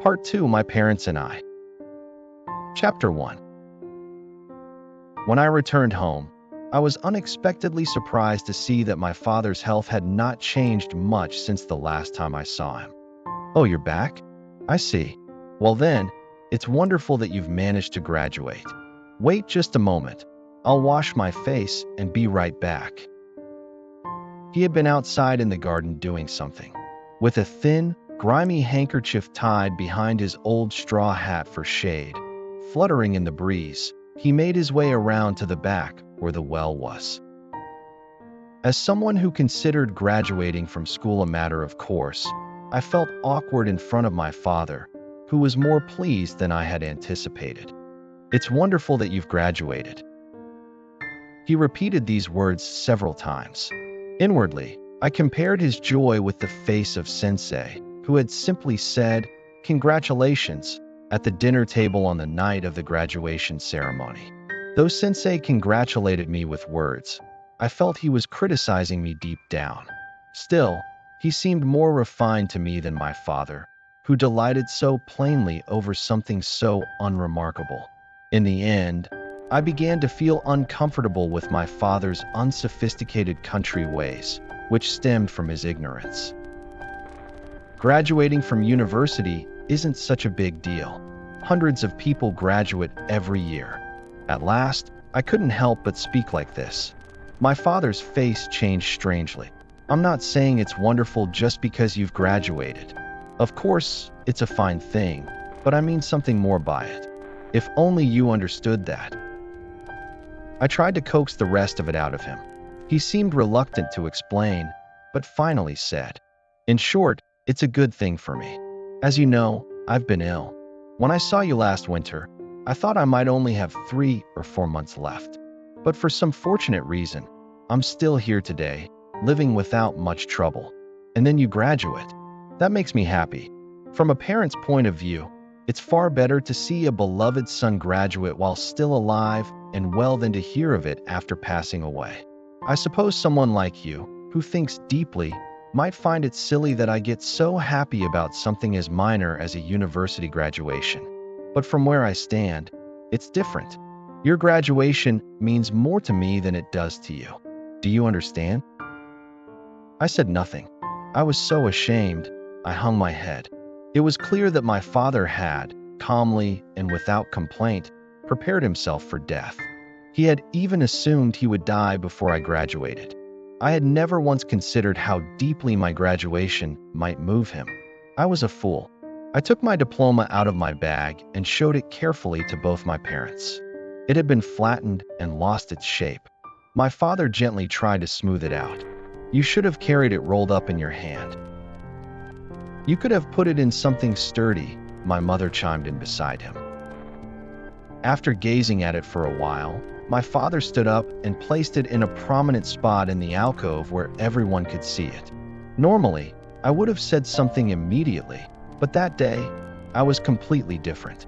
Part 2, My Parents and I. Chapter 1. When I returned home, I was unexpectedly surprised to see that my father's health had not changed much since the last time I saw him. "Oh, you're back? I see. Well then, it's wonderful that you've managed to graduate. Wait just a moment. I'll wash my face and be right back." He had been outside in the garden doing something. With a thin, grimy handkerchief tied behind his old straw hat for shade, fluttering in the breeze, he made his way around to the back where the well was. As someone who considered graduating from school a matter of course, I felt awkward in front of my father, who was more pleased than I had anticipated. "It's wonderful that you've graduated." He repeated these words several times. Inwardly, I compared his joy with the face of Sensei, who had simply said, "Congratulations," at the dinner table on the night of the graduation ceremony. Though Sensei congratulated me with words, I felt he was criticizing me deep down. Still, he seemed more refined to me than my father, who delighted so plainly over something so unremarkable. In the end, I began to feel uncomfortable with my father's unsophisticated country ways, which stemmed from his ignorance. Graduating from university isn't such a big deal. Hundreds of people graduate every year. At last, I couldn't help but speak like this. My father's face changed strangely. "I'm not saying it's wonderful just because you've graduated. Of course, it's a fine thing, but I mean something more by it. If only you understood that." I tried to coax the rest of it out of him. He seemed reluctant to explain, but finally said, "In short, it's a good thing for me. As you know, I've been ill. When I saw you last winter, I thought I might only have 3 or 4 months left. But for some fortunate reason, I'm still here today, living without much trouble. And then you graduate. That makes me happy. From a parent's point of view, it's far better to see a beloved son graduate while still alive and well than to hear of it after passing away. I suppose someone like you, who thinks deeply, might find it silly that I get so happy about something as minor as a university graduation. But from where I stand, it's different. Your graduation means more to me than it does to you. Do you understand?" I said nothing. I was so ashamed, I hung my head. It was clear that my father had, calmly and without complaint, prepared himself for death. He had even assumed he would die before I graduated. I had never once considered how deeply my graduation might move him. I was a fool. I took my diploma out of my bag and showed it carefully to both my parents. It had been flattened and lost its shape. My father gently tried to smooth it out. "You should have carried it rolled up in your hand. You could have put it in something sturdy," my mother chimed in beside him. After gazing at it for a while, my father stood up and placed it in a prominent spot in the alcove where everyone could see it. Normally, I would have said something immediately, but that day, I was completely different.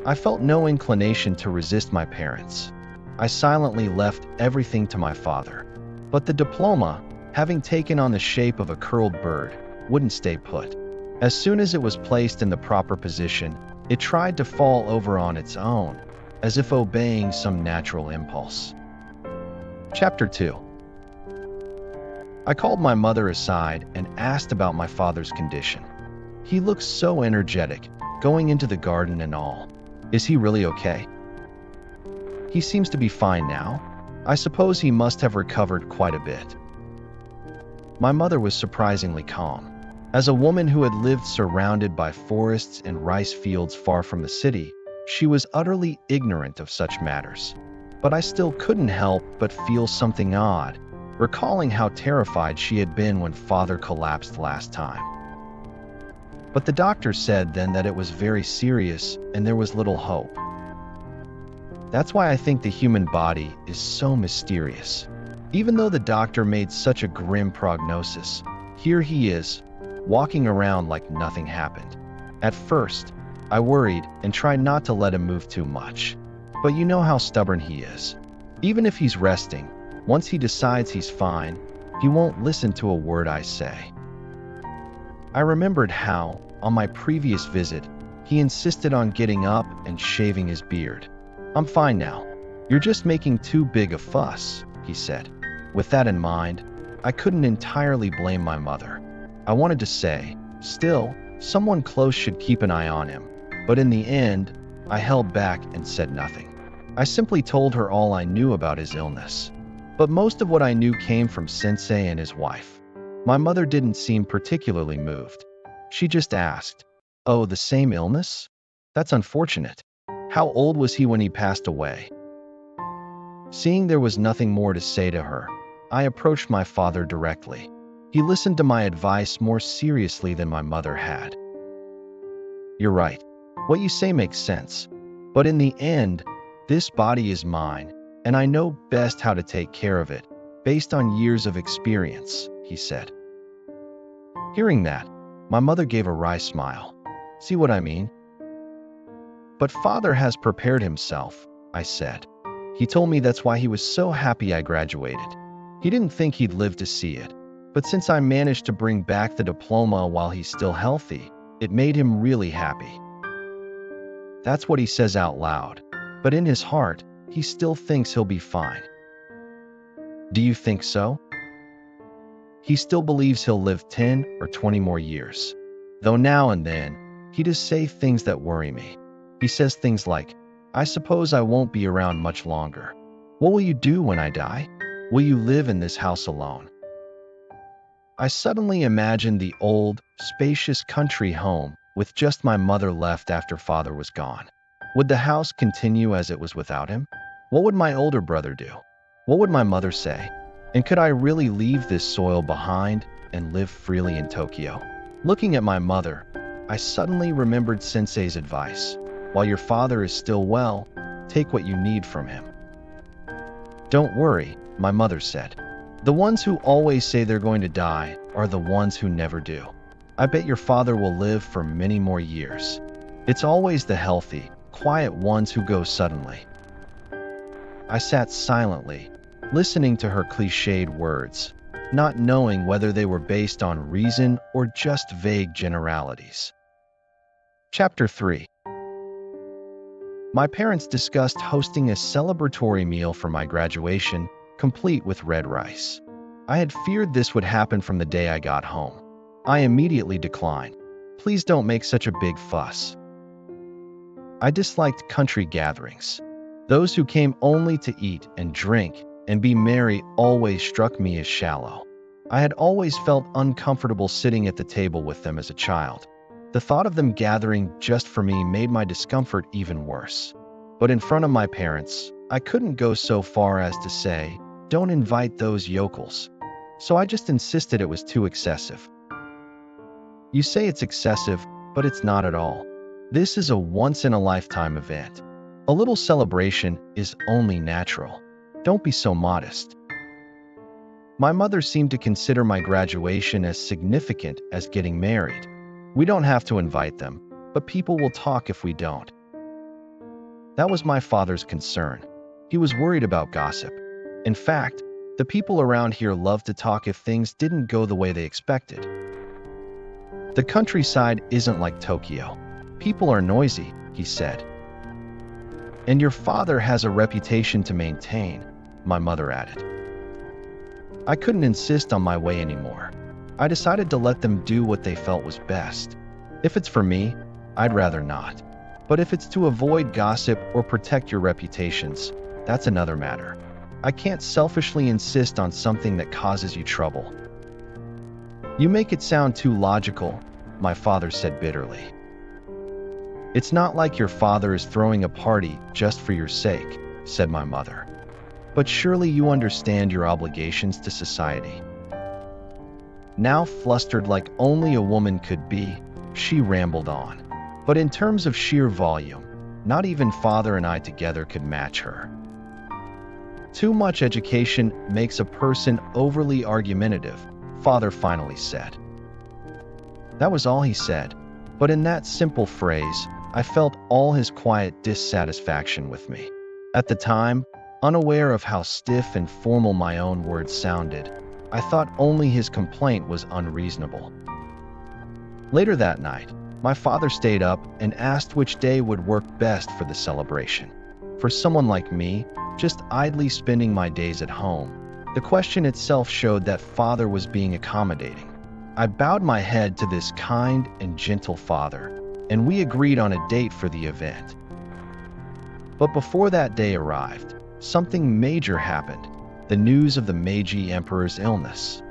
I felt no inclination to resist my parents. I silently left everything to my father. But the diploma, having taken on the shape of a curled bird, wouldn't stay put. As soon as it was placed in the proper position, it tried to fall over on its own, as if obeying some natural impulse. Chapter 2. I called my mother aside and asked about my father's condition. He looks so energetic, going into the garden and all. Is he really okay? He seems to be fine now. I suppose he must have recovered quite a bit. My mother was surprisingly calm. As a woman who had lived surrounded by forests and rice fields far from the city, she was utterly ignorant of such matters. But I still couldn't help but feel something odd, recalling how terrified she had been when father collapsed last time. But the doctor said then that it was very serious and there was little hope. That's why I think the human body is so mysterious. Even though the doctor made such a grim prognosis, here he is, walking around like nothing happened. At first, I worried and tried not to let him move too much. But you know how stubborn he is. Even if he's resting, once he decides he's fine, he won't listen to a word I say. I remembered how, on my previous visit, He insisted on getting up and shaving his beard. "I'm fine now. You're just making too big a fuss," he said. With that in mind, I couldn't entirely blame my mother. I wanted to say, still, someone close should keep an eye on him. But in the end, I held back and said nothing. I simply told her all I knew about his illness. But most of what I knew came from Sensei and his wife. My mother didn't seem particularly moved. She just asked, "Oh, the same illness? That's unfortunate. How old was he when he passed away?" Seeing there was nothing more to say to her, I approached my father directly. He listened to my advice more seriously than my mother had. "You're right. What you say makes sense. But in the end, this body is mine, and I know best how to take care of it, based on years of experience," he said. Hearing that, my mother gave a wry smile. "See what I mean?" "But father has prepared himself," I said. "He told me that's why he was so happy I graduated. He didn't think he'd live to see it. But since I managed to bring back the diploma while he's still healthy, it made him really happy." That's what he says out loud. But in his heart, he still thinks he'll be fine. Do you think so? He still believes he'll live 10 or 20 more years. Though now and then, he does say things that worry me. He says things like, "I suppose I won't be around much longer. What will you do when I die? Will you live in this house alone?" I suddenly imagined the old, spacious country home with just my mother left after father was gone. Would the house continue as it was without him? What would my older brother do? What would my mother say? And could I really leave this soil behind and live freely in Tokyo? Looking at my mother, I suddenly remembered Sensei's advice. While your father is still well, take what you need from him. "Don't worry," my mother said. "The ones who always say they're going to die are the ones who never do. I bet your father will live for many more years. It's always the healthy, quiet ones who go suddenly." I sat silently, listening to her cliched words, not knowing whether they were based on reason or just vague generalities. Chapter 3. My parents discussed hosting a celebratory meal for my graduation, complete with red rice. I had feared this would happen from the day I got home. I immediately declined. "Please don't make such a big fuss." I disliked country gatherings. Those who came only to eat and drink and be merry always struck me as shallow. I had always felt uncomfortable sitting at the table with them as a child. The thought of them gathering just for me made my discomfort even worse. But in front of my parents, I couldn't go so far as to say, "Don't invite those yokels." So I just insisted it was too excessive. "You say it's excessive, but it's not at all. This is a once-in-a-lifetime event. A little celebration is only natural. Don't be so modest." My mother seemed to consider my graduation as significant as getting married. "We don't have to invite them, but people will talk if we don't." That was my father's concern. He was worried about gossip. In fact, the people around here love to talk if things didn't go the way they expected. "The countryside isn't like Tokyo. People are noisy," he said. "And your father has a reputation to maintain," my mother added. I couldn't insist on my way anymore. I decided to let them do what they felt was best. If it's for me, I'd rather not. But if it's to avoid gossip or protect your reputations, that's another matter. I can't selfishly insist on something that causes you trouble. "You make it sound too logical," my father said bitterly. "It's not like your father is throwing a party just for your sake," said my mother. "But surely you understand your obligations to society." Now flustered like only a woman could be, she rambled on. But in terms of sheer volume, not even father and I together could match her. "Too much education makes a person overly argumentative," father finally said. That was all he said, but in that simple phrase, I felt all his quiet dissatisfaction with me. At the time, unaware of how stiff and formal my own words sounded, I thought only his complaint was unreasonable. Later that night, My father stayed up and asked which day would work best for the celebration. For someone like me, just idly spending my days at home, the question itself showed that father was being accommodating. I bowed my head to this kind and gentle father, and we agreed on a date for the event. But before that day arrived, something major happened: the news of the Meiji Emperor's illness.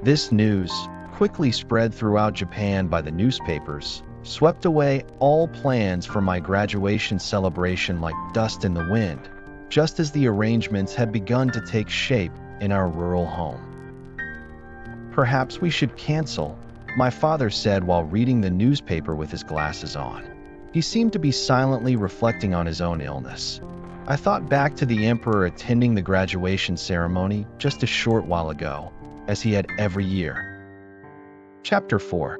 This news, quickly spread throughout Japan by the newspapers, swept away all plans for my graduation celebration like dust in the wind, just as the arrangements had begun to take shape in our rural home. "Perhaps we should cancel," my father said while reading the newspaper with his glasses on. He seemed to be silently reflecting on his own illness. I thought back to the emperor attending the graduation ceremony just a short while ago, as he had every year. Chapter 4.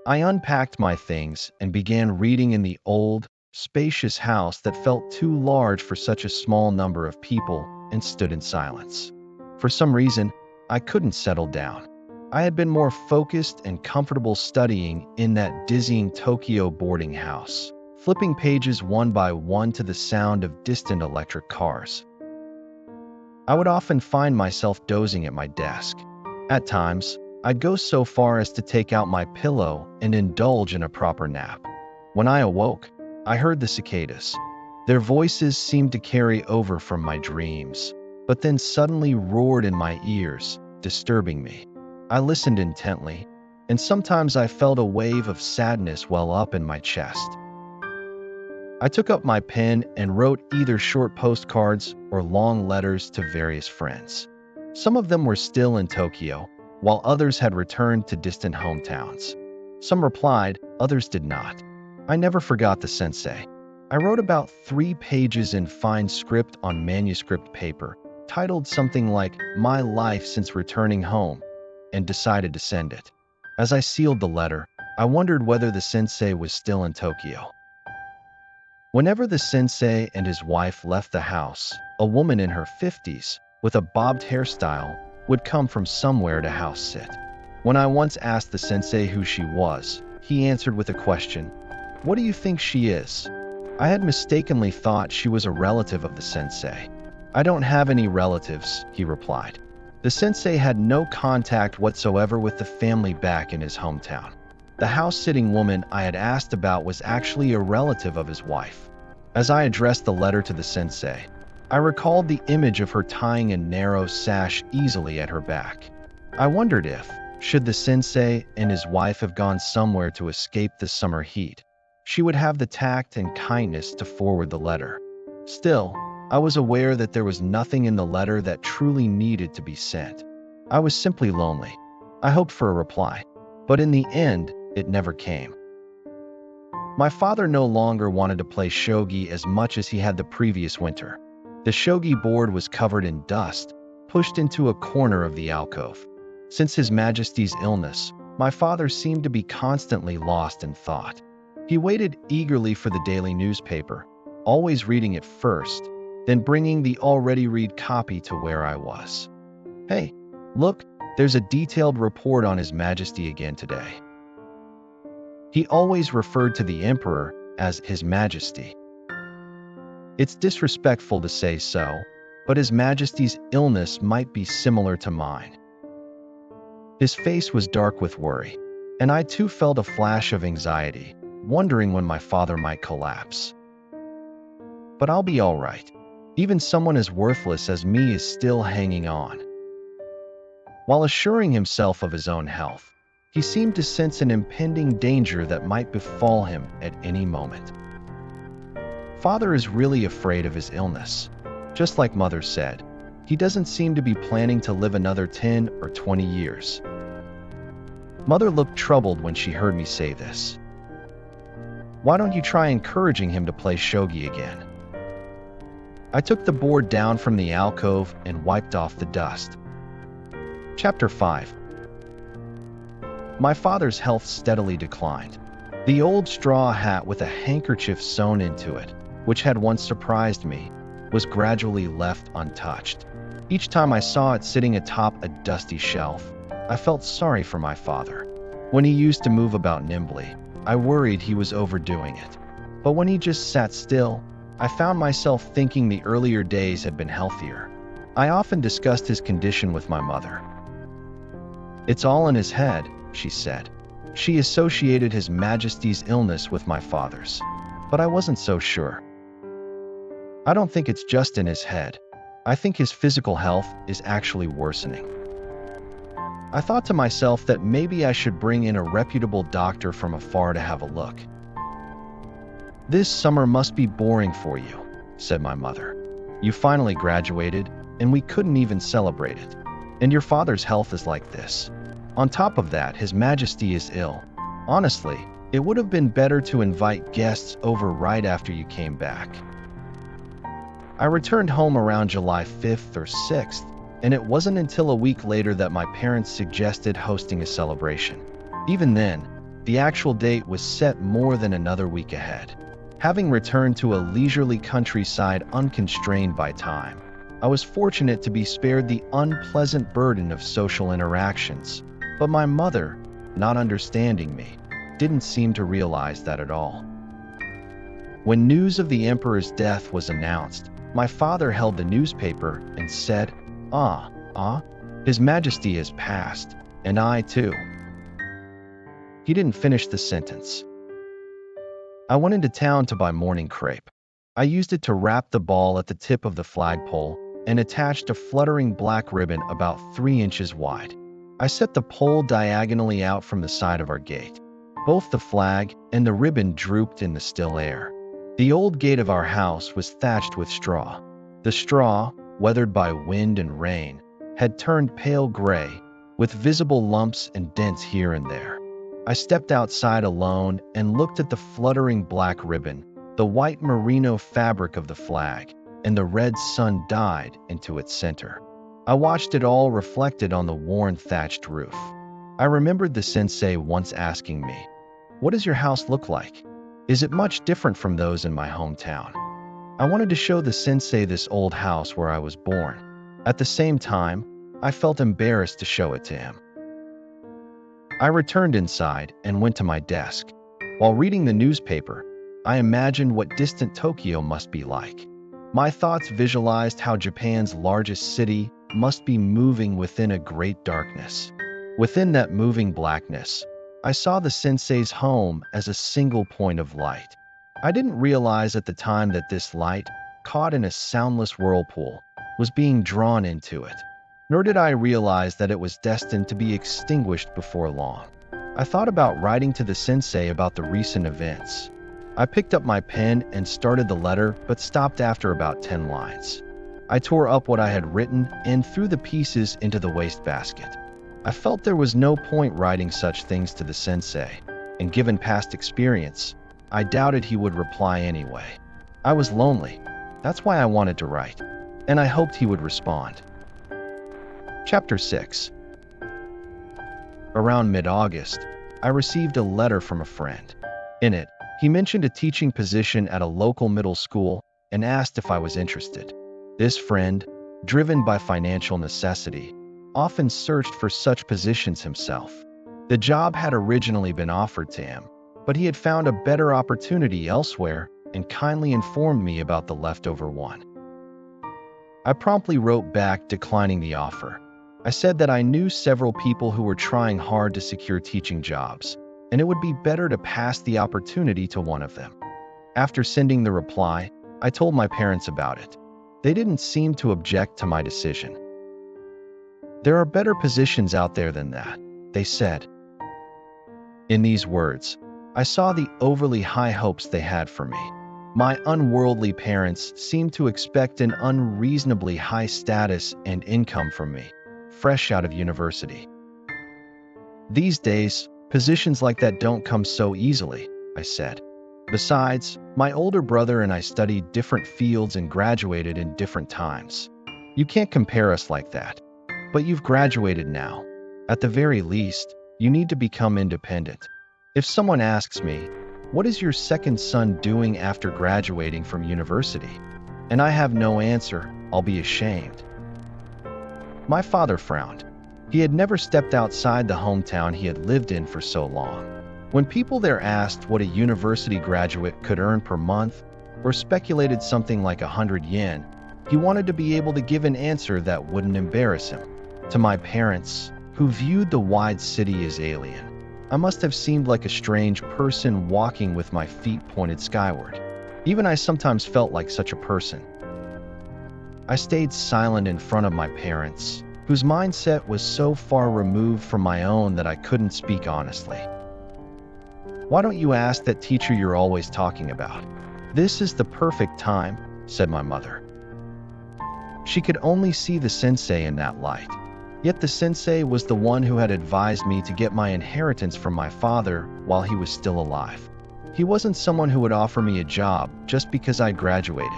I unpacked my things and began reading in the old, spacious house that felt too large for such a small number of people, and stood in silence. For some reason, I couldn't settle down. I had been more focused and comfortable studying in that dizzying Tokyo boarding house, flipping pages one by one to the sound of distant electric cars. I would often find myself dozing at my desk. At times, I'd go so far as to take out my pillow and indulge in a proper nap. When I awoke, I heard the cicadas. Their voices seemed to carry over from my dreams, but then suddenly roared in my ears, disturbing me. I listened intently, and sometimes I felt a wave of sadness well up in my chest. I took up my pen and wrote either short postcards or long letters to various friends. Some of them were still in Tokyo, while others had returned to distant hometowns. Some replied, others did not. I never forgot the sensei. I wrote about 3 pages in fine script on manuscript paper, titled something like "My Life Since Returning Home," and decided to send it. As I sealed the letter, I wondered whether the sensei was still in Tokyo. Whenever the sensei and his wife left the house, a woman in her 50s, with a bobbed hairstyle, would come from somewhere to house sit. When I once asked the sensei who she was, he answered with a question, "What do you think she is?" I had mistakenly thought she was a relative of the sensei. "I don't have any relatives," he replied. The sensei had no contact whatsoever with the family back in his hometown. The house-sitting woman I had asked about was actually a relative of his wife. As I addressed the letter to the sensei, I recalled the image of her tying a narrow sash easily at her back. I wondered if, should the sensei and his wife have gone somewhere to escape the summer heat, she would have the tact and kindness to forward the letter. Still, I was aware that there was nothing in the letter that truly needed to be sent. I was simply lonely. I hoped for a reply, but in the end, it never came. My father no longer wanted to play shogi as much as he had the previous winter. The shogi board was covered in dust, pushed into a corner of the alcove. Since His Majesty's illness, my father seemed to be constantly lost in thought. He waited eagerly for the daily newspaper, always reading it first, then bringing the already read copy to where I was. "Hey, look, there's a detailed report on His Majesty again today." He always referred to the emperor as His Majesty. It's disrespectful to say so, but His Majesty's illness might be similar to mine. His face was dark with worry, and I too felt a flash of anxiety, wondering when my father might collapse. But I'll be all right. Even someone as worthless as me is still hanging on. While assuring himself of his own health, he seemed to sense an impending danger that might befall him at any moment. Father is really afraid of his illness. Just like Mother said, he doesn't seem to be planning to live another 10 or 20 years. Mother looked troubled when she heard me say this. "Why don't you try encouraging him to play shogi again?" I took the board down from the alcove and wiped off the dust. Chapter 5. My father's health steadily declined. The old straw hat with a handkerchief sewn into it, which had once surprised me, was gradually left untouched. Each time I saw it sitting atop a dusty shelf, I felt sorry for my father. When he used to move about nimbly, I worried he was overdoing it. But when he just sat still, I found myself thinking the earlier days had been healthier. I often discussed his condition with my mother. "It's all in his head," she said. She associated His Majesty's illness with my father's, but I wasn't so sure. "I don't think it's just in his head. I think his physical health is actually worsening." I thought to myself that maybe I should bring in a reputable doctor from afar to have a look. "This summer must be boring for you," said my mother. "You finally graduated, and we couldn't even celebrate it. And your father's health is like this. On top of that, His Majesty is ill. Honestly, it would have been better to invite guests over right after you came back." I returned home around July 5th or 6th, and it wasn't until a week later that my parents suggested hosting a celebration. Even then, the actual date was set more than another week ahead. Having returned to a leisurely countryside unconstrained by time, I was fortunate to be spared the unpleasant burden of social interactions. But my mother, not understanding me, didn't seem to realize that at all. When news of the emperor's death was announced, my father held the newspaper and said, His Majesty has passed, and I too." He didn't finish the sentence. I went into town to buy morning crepe. I used it to wrap the ball at the tip of the flagpole and attached a fluttering black ribbon about 3 inches wide. I set the pole diagonally out from the side of our gate. Both the flag and the ribbon drooped in the still air. The old gate of our house was thatched with straw. The straw, weathered by wind and rain, had turned pale gray, with visible lumps and dents here and there. I stepped outside alone and looked at the fluttering black ribbon, the white merino fabric of the flag, and the red sun dyed into its center. I watched it all reflected on the worn thatched roof. I remembered the sensei once asking me, "What does your house look like? Is it much different from those in my hometown?" I wanted to show the sensei this old house where I was born. At the same time, I felt embarrassed to show it to him. I returned inside and went to my desk. While reading the newspaper, I imagined what distant Tokyo must be like. My thoughts visualized how Japan's largest city must be moving within a great darkness. Within that moving blackness, I saw the sensei's home as a single point of light. I didn't realize at the time that this light, caught in a soundless whirlpool, was being drawn into it. Nor did I realize that it was destined to be extinguished before long. I thought about writing to the sensei about the recent events. I picked up my pen and started the letter, but stopped after about 10 lines. I tore up what I had written and threw the pieces into the wastebasket. I felt there was no point writing such things to the sensei, and given past experience, I doubted he would reply anyway. I was lonely. That's why I wanted to write, and I hoped he would respond. Chapter 6. Around mid-August, I received a letter from a friend. In it, he mentioned a teaching position at a local middle school and asked if I was interested. This friend, driven by financial necessity, often searched for such positions himself. The job had originally been offered to him, but he had found a better opportunity elsewhere and kindly informed me about the leftover one. I promptly wrote back declining the offer. I said that I knew several people who were trying hard to secure teaching jobs, and it would be better to pass the opportunity to one of them. After sending the reply, I told my parents about it. They didn't seem to object to my decision. "There are better positions out there than that," they said. In these words, I saw the overly high hopes they had for me. My unworldly parents seemed to expect an unreasonably high status and income from me, fresh out of university. "These days, positions like that don't come so easily," I said. "Besides, my older brother and I studied different fields and graduated in different times. You can't compare us like that. But you've graduated now. At the very least, you need to become independent. If someone asks me, 'What is your second son doing after graduating from university?' and I have no answer, I'll be ashamed." My father frowned. He had never stepped outside the hometown he had lived in for so long. When people there asked what a university graduate could earn per month, or speculated something like 100 yen, he wanted to be able to give an answer that wouldn't embarrass him. To my parents, who viewed the wide city as alien, I must have seemed like a strange person walking with my feet pointed skyward. Even I sometimes felt like such a person. I stayed silent in front of my parents, whose mindset was so far removed from my own that I couldn't speak honestly. "Why don't you ask that teacher you're always talking about? This is the perfect time," said my mother. She could only see the sensei in that light. Yet the sensei was the one who had advised me to get my inheritance from my father while he was still alive. He wasn't someone who would offer me a job just because I graduated.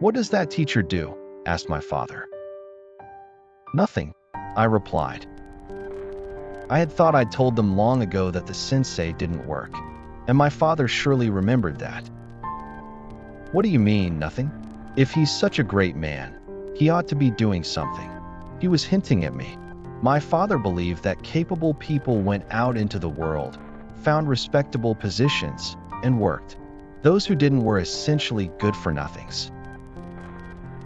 "What does that teacher do?" asked my father. "Nothing," I replied. I had thought I'd told them long ago that the sensei didn't work, and my father surely remembered that. "What do you mean, nothing? If he's such a great man, he ought to be doing something." He was hinting at me. My father believed that capable people went out into the world, found respectable positions, and worked. Those who didn't were essentially good-for-nothings.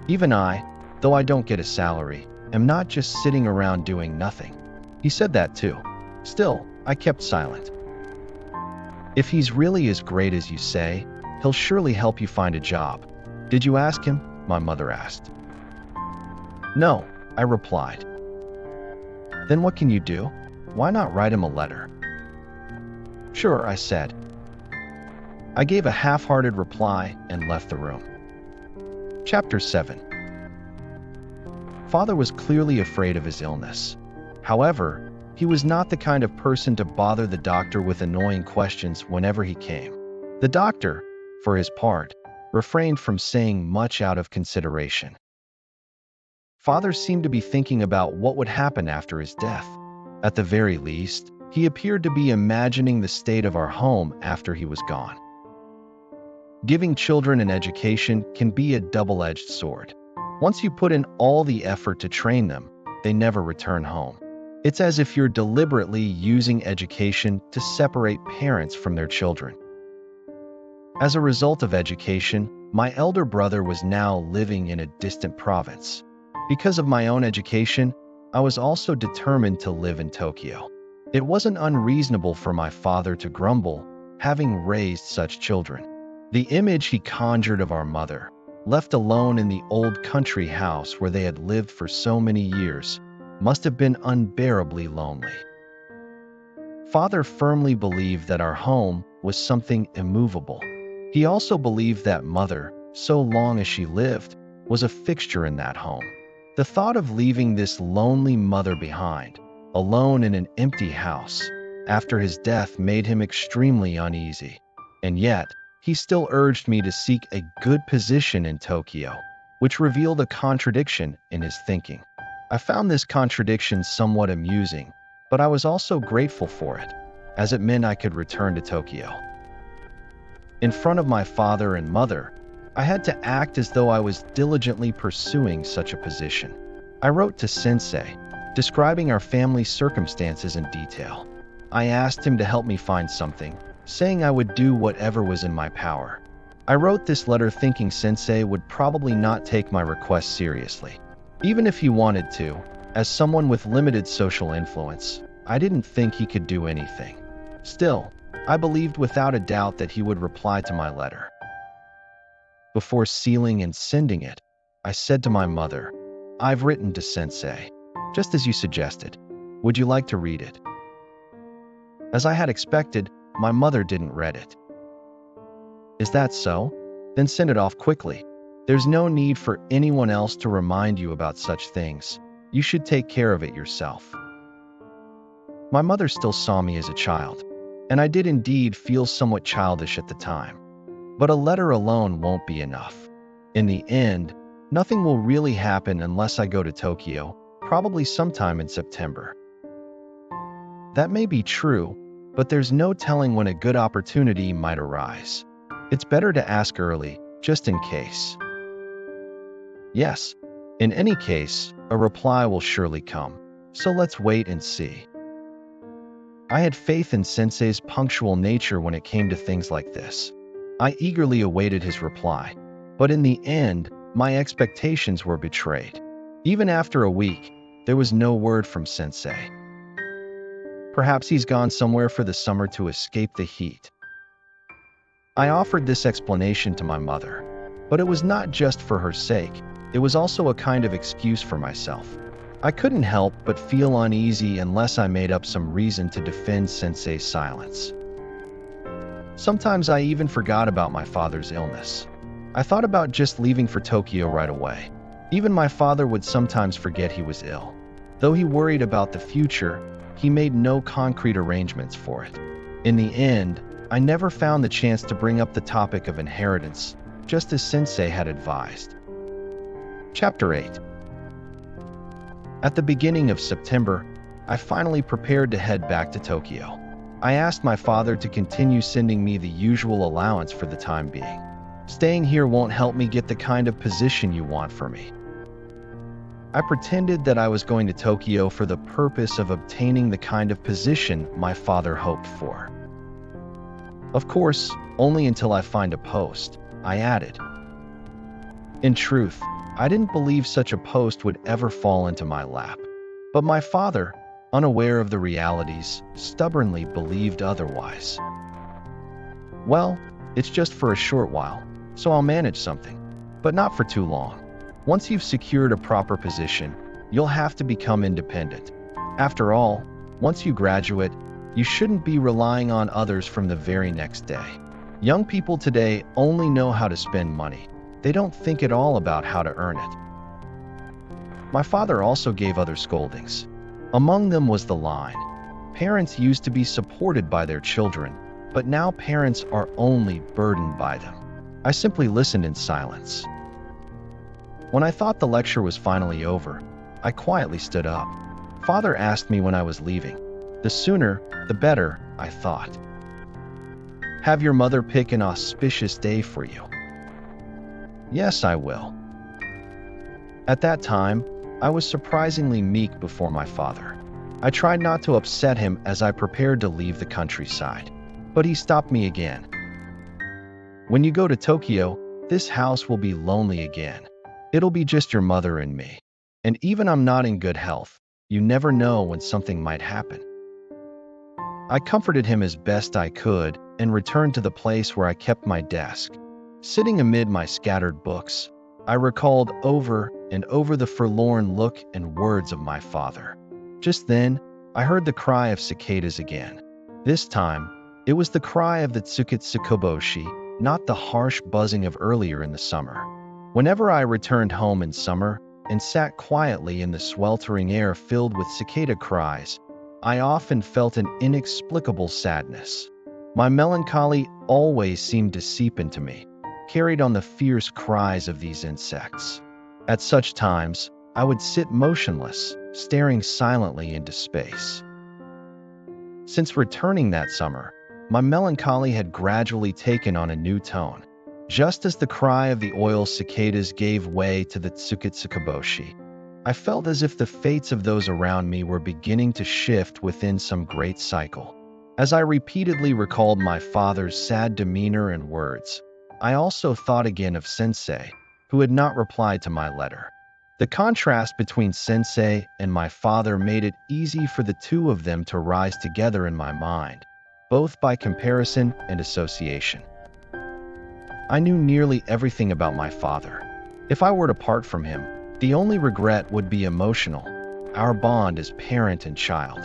Even I, though I don't get a salary, am not just sitting around doing nothing. He said that too. Still, I kept silent. "If he's really as great as you say, he'll surely help you find a job. Did you ask him?" my mother asked. "No," I replied. "Then what can you do? Why not write him a letter?" "Sure," I said. I gave a half-hearted reply and left the room. Chapter 7. Father was clearly afraid of his illness. However, he was not the kind of person to bother the doctor with annoying questions whenever he came. The doctor, for his part, refrained from saying much out of consideration. Father seemed to be thinking about what would happen after his death. At the very least, he appeared to be imagining the state of our home after he was gone. Giving children an education can be a double-edged sword. Once you put in all the effort to train them, they never return home. It's as if you're deliberately using education to separate parents from their children. As a result of education, my elder brother was now living in a distant province. Because of my own education, I was also determined to live in Tokyo. It wasn't unreasonable for my father to grumble, having raised such children. The image he conjured of our mother, left alone in the old country house where they had lived for so many years, must have been unbearably lonely. Father firmly believed that our home was something immovable. He also believed that mother, so long as she lived, was a fixture in that home. The thought of leaving this lonely mother behind, alone in an empty house, after his death made him extremely uneasy. And yet, he still urged me to seek a good position in Tokyo, which revealed a contradiction in his thinking. I found this contradiction somewhat amusing, but I was also grateful for it, as it meant I could return to Tokyo. In front of my father and mother, I had to act as though I was diligently pursuing such a position. I wrote to Sensei, describing our family's circumstances in detail. I asked him to help me find something, saying I would do whatever was in my power. I wrote this letter thinking Sensei would probably not take my request seriously. Even if he wanted to, as someone with limited social influence, I didn't think he could do anything. Still, I believed without a doubt that he would reply to my letter. Before sealing and sending it, I said to my mother, "I've written to Sensei, just as you suggested. Would you like to read it?" As I had expected, my mother didn't read it. "Is that so? Then send it off quickly. There's no need for anyone else to remind you about such things. You should take care of it yourself." My mother still saw me as a child, and I did indeed feel somewhat childish at the time. But a letter alone won't be enough. In the end, nothing will really happen unless I go to Tokyo, probably sometime in September. That may be true, but there's no telling when a good opportunity might arise. It's better to ask early, just in case. Yes, in any case, A reply will surely come. So let's wait and see. I had faith in Sensei's punctual nature when it came to things like this. I eagerly awaited his reply, but in the end, my expectations were betrayed. Even after a week, there was no word from Sensei. Perhaps he's gone somewhere for the summer to escape the heat. I offered this explanation to my mother, but it was not just for her sake. It was also a kind of excuse for myself. I couldn't help but feel uneasy unless I made up some reason to defend Sensei's silence. Sometimes I even forgot about my father's illness. I thought about just leaving for Tokyo right away. Even my father would sometimes forget he was ill. Though he worried about the future, he made no concrete arrangements for it. In the end, I never found the chance to bring up the topic of inheritance, just as Sensei had advised. Chapter 8. At the beginning of September, I finally prepared to head back to Tokyo. I asked my father to continue sending me the usual allowance for the time being. Staying here won't help me get the kind of position you want for me. I pretended that I was going to Tokyo for the purpose of obtaining the kind of position my father hoped for. Of course, only until I find a post, I added. In truth, I didn't believe such a post would ever fall into my lap. But my father, unaware of the realities, stubbornly believed otherwise. Well, it's just for a short while, so I'll manage something, but not for too long. Once you've secured a proper position, you'll have to become independent. After all, once you graduate, you shouldn't be relying on others from the very next day. Young people today only know how to spend money. They don't think at all about how to earn it. My father also gave other scoldings. Among them was the line, "Parents used to be supported by their children, but now parents are only burdened by them." I simply listened in silence. When I thought the lecture was finally over, I quietly stood up. Father asked me when I was leaving. The sooner, the better, I thought. Have your mother pick an auspicious day for you. Yes, I will. At that time, I was surprisingly meek before my father. I tried not to upset him as I prepared to leave the countryside, but he stopped me again. When you go to Tokyo, this house will be lonely again. It'll be just your mother and me. And even I'm not in good health, you never know when something might happen. I comforted him as best I could and returned to the place where I kept my desk. Sitting amid my scattered books, I recalled over and over the forlorn look and words of my father. Just then, I heard the cry of cicadas again. This time, it was the cry of the tsukitsukoboshi, not the harsh buzzing of earlier in the summer. Whenever I returned home in summer and sat quietly in the sweltering air filled with cicada cries, I often felt an inexplicable sadness. My melancholy always seemed to seep into me, carried on the fierce cries of these insects. At such times, I would sit motionless, staring silently into space. Since returning that summer, my melancholy had gradually taken on a new tone. Just as the cry of the oil cicadas gave way to the tsukitsukoboshi, I felt as if the fates of those around me were beginning to shift within some great cycle. As I repeatedly recalled my father's sad demeanor and words, I also thought again of Sensei, who had not replied to my letter. The contrast between Sensei and my father made it easy for the two of them to rise together in my mind, both by comparison and association. I knew nearly everything about my father. If I were to part from him, the only regret would be emotional, our bond as parent and child.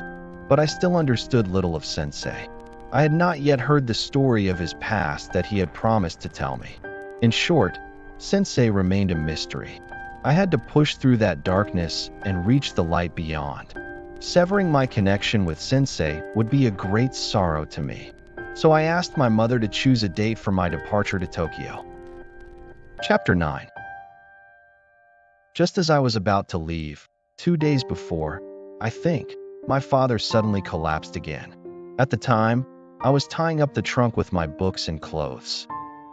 But I still understood little of Sensei. I had not yet heard the story of his past that he had promised to tell me. In short, Sensei remained a mystery. I had to push through that darkness and reach the light beyond. Severing my connection with Sensei would be a great sorrow to me. So I asked my mother to choose a date for my departure to Tokyo. Chapter 9. Just as I was about to leave, 2 days before, I think, my father suddenly collapsed again. At the time, I was tying up the trunk with my books and clothes.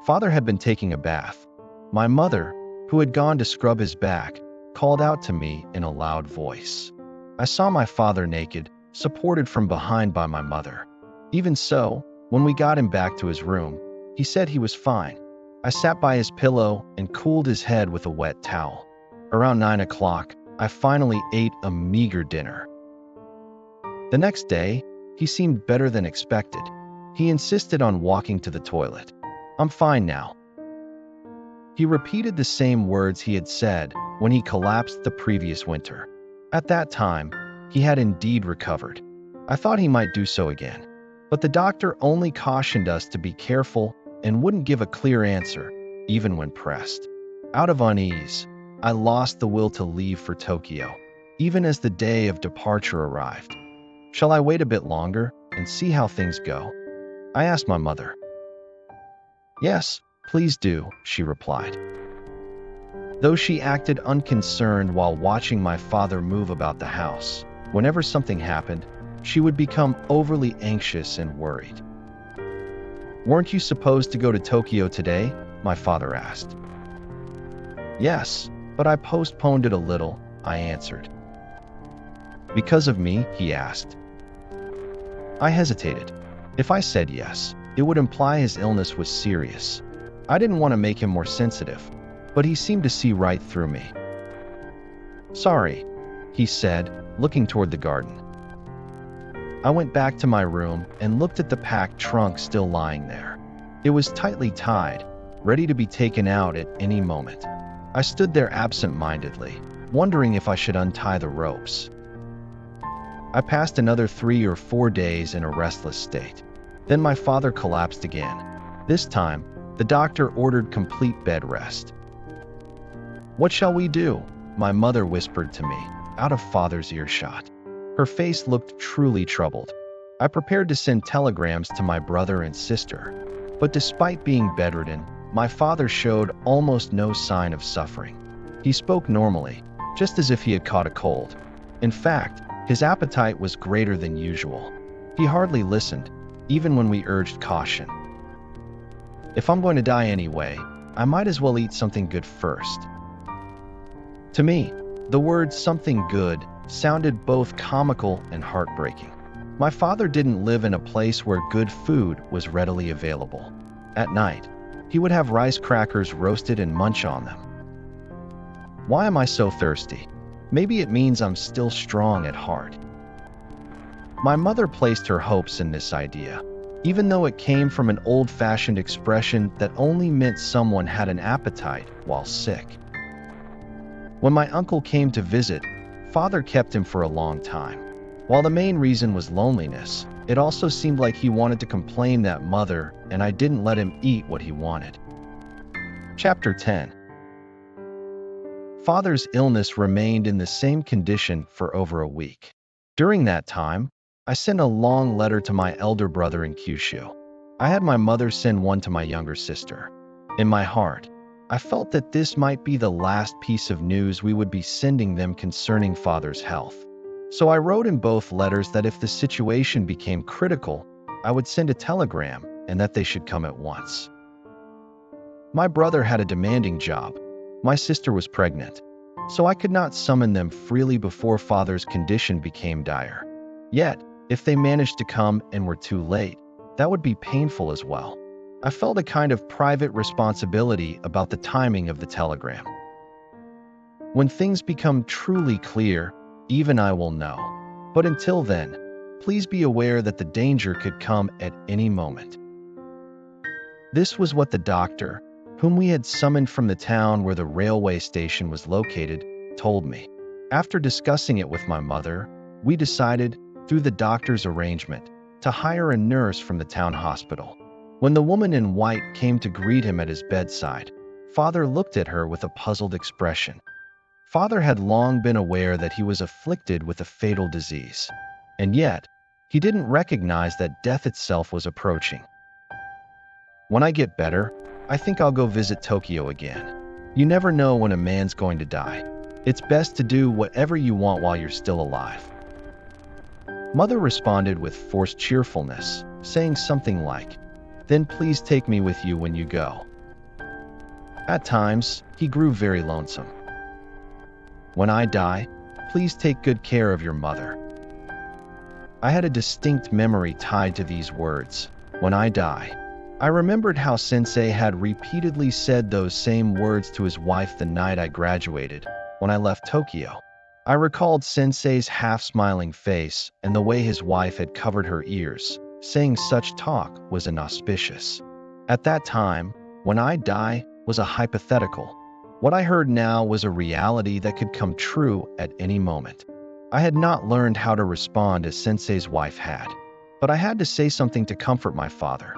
Father had been taking a bath. My mother, who had gone to scrub his back, called out to me in a loud voice. I saw my father naked, supported from behind by my mother. Even so, when we got him back to his room, he said he was fine. I sat by his pillow and cooled his head with a wet towel. Around 9 o'clock, I finally ate a meager dinner. The next day, he seemed better than expected. He insisted on walking to the toilet. "I'm fine now." He repeated the same words he had said when he collapsed the previous winter. At that time, he had indeed recovered. I thought he might do so again. But the doctor only cautioned us to be careful and wouldn't give a clear answer, even when pressed. Out of unease, I lost the will to leave for Tokyo, even as the day of departure arrived. "Shall I wait a bit longer and see how things go?" I asked my mother. "Yes, please do," she replied. Though she acted unconcerned while watching my father move about the house, whenever something happened, she would become overly anxious and worried. "Weren't you supposed to go to Tokyo today?" my father asked. "Yes, but I postponed it a little," I answered. "Because of me?" he asked. I hesitated. If I said yes, it would imply his illness was serious. I didn't want to make him more sensitive, but he seemed to see right through me. "Sorry," he said, looking toward the garden. I went back to my room and looked at the packed trunk still lying there. It was tightly tied, ready to be taken out at any moment. I stood there absent-mindedly, wondering if I should untie the ropes. I passed another 3 or 4 days in a restless state. Then my father collapsed again. This time, the doctor ordered complete bed rest. "What shall we do?" my mother whispered to me, out of father's earshot. Her face looked truly troubled. I prepared to send telegrams to my brother and sister, but despite being bedridden, my father showed almost no sign of suffering. He spoke normally, just as if he had caught a cold. In fact, his appetite was greater than usual. He hardly listened, even when we urged caution. If I'm going to die anyway, I might as well eat something good first. To me, the word "something good" sounded both comical and heartbreaking. My father didn't live in a place where good food was readily available. At night, he would have rice crackers roasted and munch on them. Why am I so thirsty? Maybe it means I'm still strong at heart. My mother placed her hopes in this idea, even though it came from an old-fashioned expression that only meant someone had an appetite while sick. When my uncle came to visit, father kept him for a long time. While the main reason was loneliness, it also seemed like he wanted to complain that mother and I didn't let him eat what he wanted. Chapter 10. Father's illness remained in the same condition for over a week. During that time, I sent a long letter to my elder brother in Kyushu. I had my mother send one to my younger sister. In my heart, I felt that this might be the last piece of news we would be sending them concerning father's health. So I wrote in both letters that if the situation became critical, I would send a telegram and that they should come at once. My brother had a demanding job. My sister was pregnant, so I could not summon them freely before father's condition became dire. Yet, if they managed to come and were too late, that would be painful as well. I felt a kind of private responsibility about the timing of the telegram. When things become truly clear, even I will know. But until then, please be aware that the danger could come at any moment. This was what the doctor, whom we had summoned from the town where the railway station was located, told me. After discussing it with my mother, we decided, through the doctor's arrangement, to hire a nurse from the town hospital. When the woman in white came to greet him at his bedside, father looked at her with a puzzled expression. Father had long been aware that he was afflicted with a fatal disease, and yet, he didn't recognize that death itself was approaching. When I get better, I think I'll go visit Tokyo again. You never know when a man's going to die. It's best to do whatever you want while you're still alive. Mother responded with forced cheerfulness, saying something like, "Then please take me with you when you go." At times, he grew very lonesome. When I die, please take good care of your mother. I had a distinct memory tied to these words. When I die. I remembered how Sensei had repeatedly said those same words to his wife the night I graduated, when I left Tokyo. I recalled Sensei's half-smiling face and the way his wife had covered her ears, saying such talk was inauspicious. At that time, when I die was a hypothetical. What I heard now was a reality that could come true at any moment. I had not learned how to respond as Sensei's wife had, but I had to say something to comfort my father.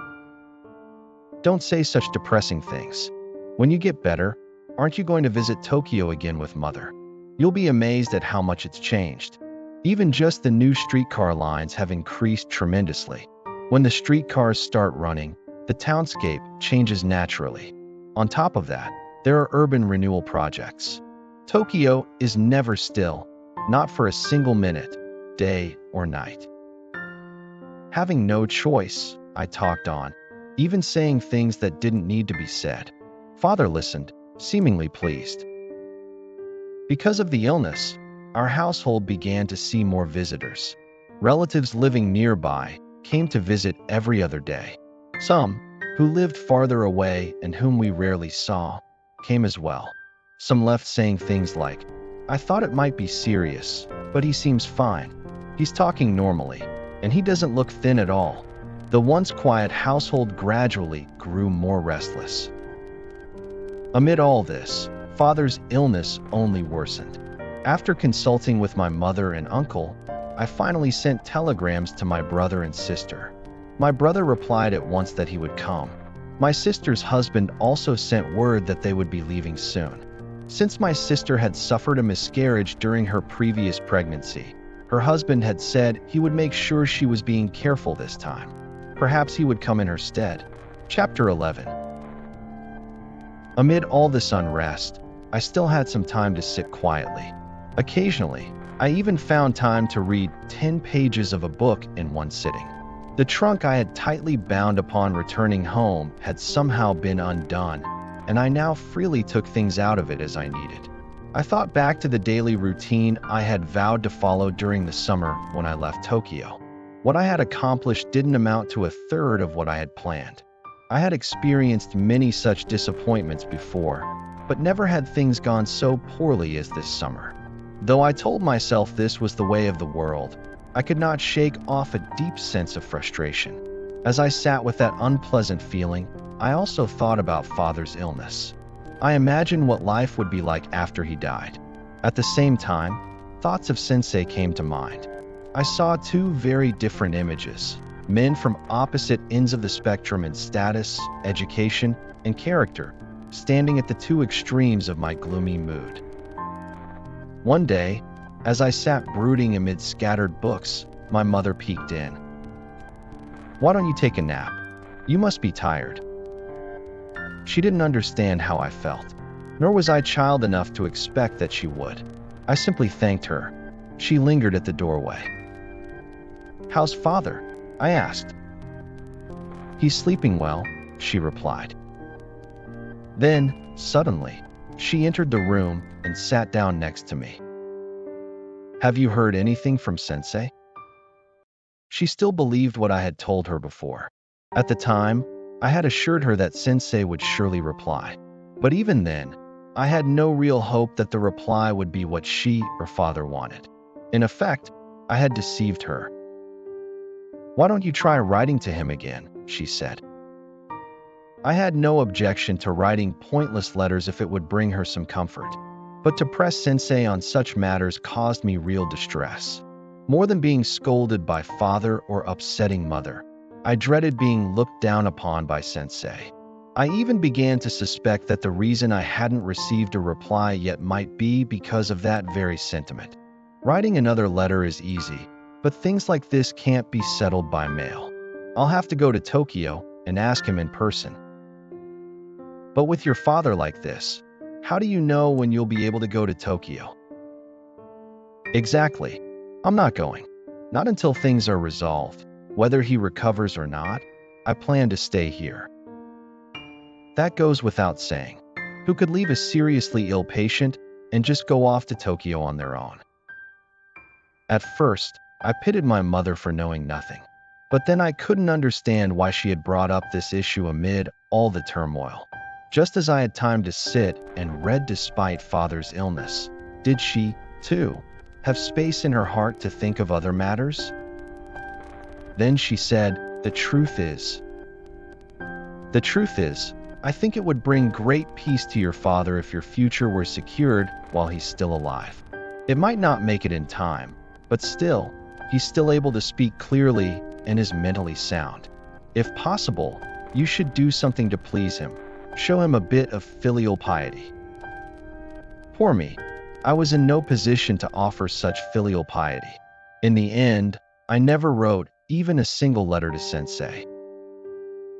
Don't say such depressing things. When you get better, aren't you going to visit Tokyo again with mother? You'll be amazed at how much it's changed. Even just the new streetcar lines have increased tremendously. When the streetcars start running, the townscape changes naturally. On top of that, there are urban renewal projects. Tokyo is never still, not for a single minute, day or night. Having no choice, I talked on, even saying things that didn't need to be said. Father listened, seemingly pleased. Because of the illness, our household began to see more visitors. Relatives living nearby came to visit every other day. Some, who lived farther away and whom we rarely saw, came as well. Some left saying things like, "I thought it might be serious, but he seems fine. He's talking normally, and he doesn't look thin at all." The once quiet household gradually grew more restless. Amid all this, Father's illness only worsened. After consulting with my mother and uncle, I finally sent telegrams to my brother and sister. My brother replied at once that he would come. My sister's husband also sent word that they would be leaving soon. Since my sister had suffered a miscarriage during her previous pregnancy, her husband had said he would make sure she was being careful this time. Perhaps he would come in her stead. Chapter 11. Amid all this unrest, I still had some time to sit quietly. Occasionally, I even found time to read 10 pages of a book in one sitting. The trunk I had tightly bound upon returning home had somehow been undone, and I now freely took things out of it as I needed. I thought back to the daily routine I had vowed to follow during the summer when I left Tokyo. What I had accomplished didn't amount to a third of what I had planned. I had experienced many such disappointments before, but never had things gone so poorly as this summer. Though I told myself this was the way of the world, I could not shake off a deep sense of frustration. As I sat with that unpleasant feeling, I also thought about Father's illness. I imagined what life would be like after he died. At the same time, thoughts of Sensei came to mind. I saw two very different images, men from opposite ends of the spectrum in status, education, and character, standing at the two extremes of my gloomy mood. One day, as I sat brooding amid scattered books, my mother peeked in. "Why don't you take a nap? You must be tired." She didn't understand how I felt, nor was I child enough to expect that she would. I simply thanked her. She lingered at the doorway. "How's Father?" I asked. "He's sleeping well," she replied. Then, suddenly, she entered the room and sat down next to me. "Have you heard anything from Sensei?" She still believed what I had told her before. At the time, I had assured her that Sensei would surely reply. But even then, I had no real hope that the reply would be what she or Father wanted. In effect, I had deceived her. "Why don't you try writing to him again?" she said. I had no objection to writing pointless letters if it would bring her some comfort. But to press Sensei on such matters caused me real distress. More than being scolded by Father or upsetting Mother, I dreaded being looked down upon by Sensei. I even began to suspect that the reason I hadn't received a reply yet might be because of that very sentiment. Writing another letter is easy, but things like this can't be settled by mail. I'll have to go to Tokyo and ask him in person. But with your father like this, how do you know when you'll be able to go to Tokyo? Exactly. I'm not going. Not until things are resolved. Whether he recovers or not, I plan to stay here. That goes without saying. Who could leave a seriously ill patient and just go off to Tokyo on their own. At first, I pitied my mother for knowing nothing, but then I couldn't understand why she had brought up this issue amid all the turmoil. Just as I had time to sit and read despite father's illness, did she, too, have space in her heart to think of other matters? Then she said, The truth is, I think it would bring great peace to your father if your future were secured while he's still alive. It might not make it in time, but still, he's still able to speak clearly and is mentally sound. If possible, you should do something to please him. Show him a bit of filial piety. Poor me, I was in no position to offer such filial piety. In the end, I never wrote even a single letter to Sensei.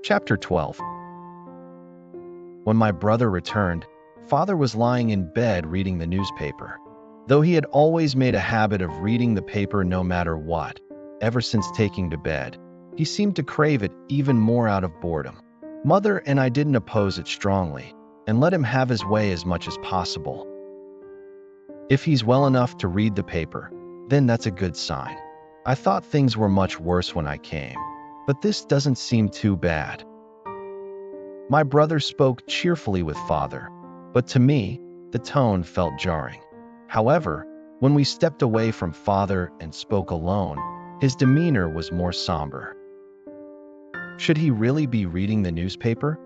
Chapter 12. When my brother returned, father was lying in bed reading the newspaper. Though he had always made a habit of reading the paper no matter what, ever since taking to bed, he seemed to crave it even more out of boredom. Mother and I didn't oppose it strongly, and let him have his way as much as possible. If he's well enough to read the paper, then that's a good sign. I thought things were much worse when I came, but this doesn't seem too bad. My brother spoke cheerfully with father, but to me, the tone felt jarring. However, when we stepped away from father and spoke alone, his demeanor was more somber. Should he really be reading the newspaper?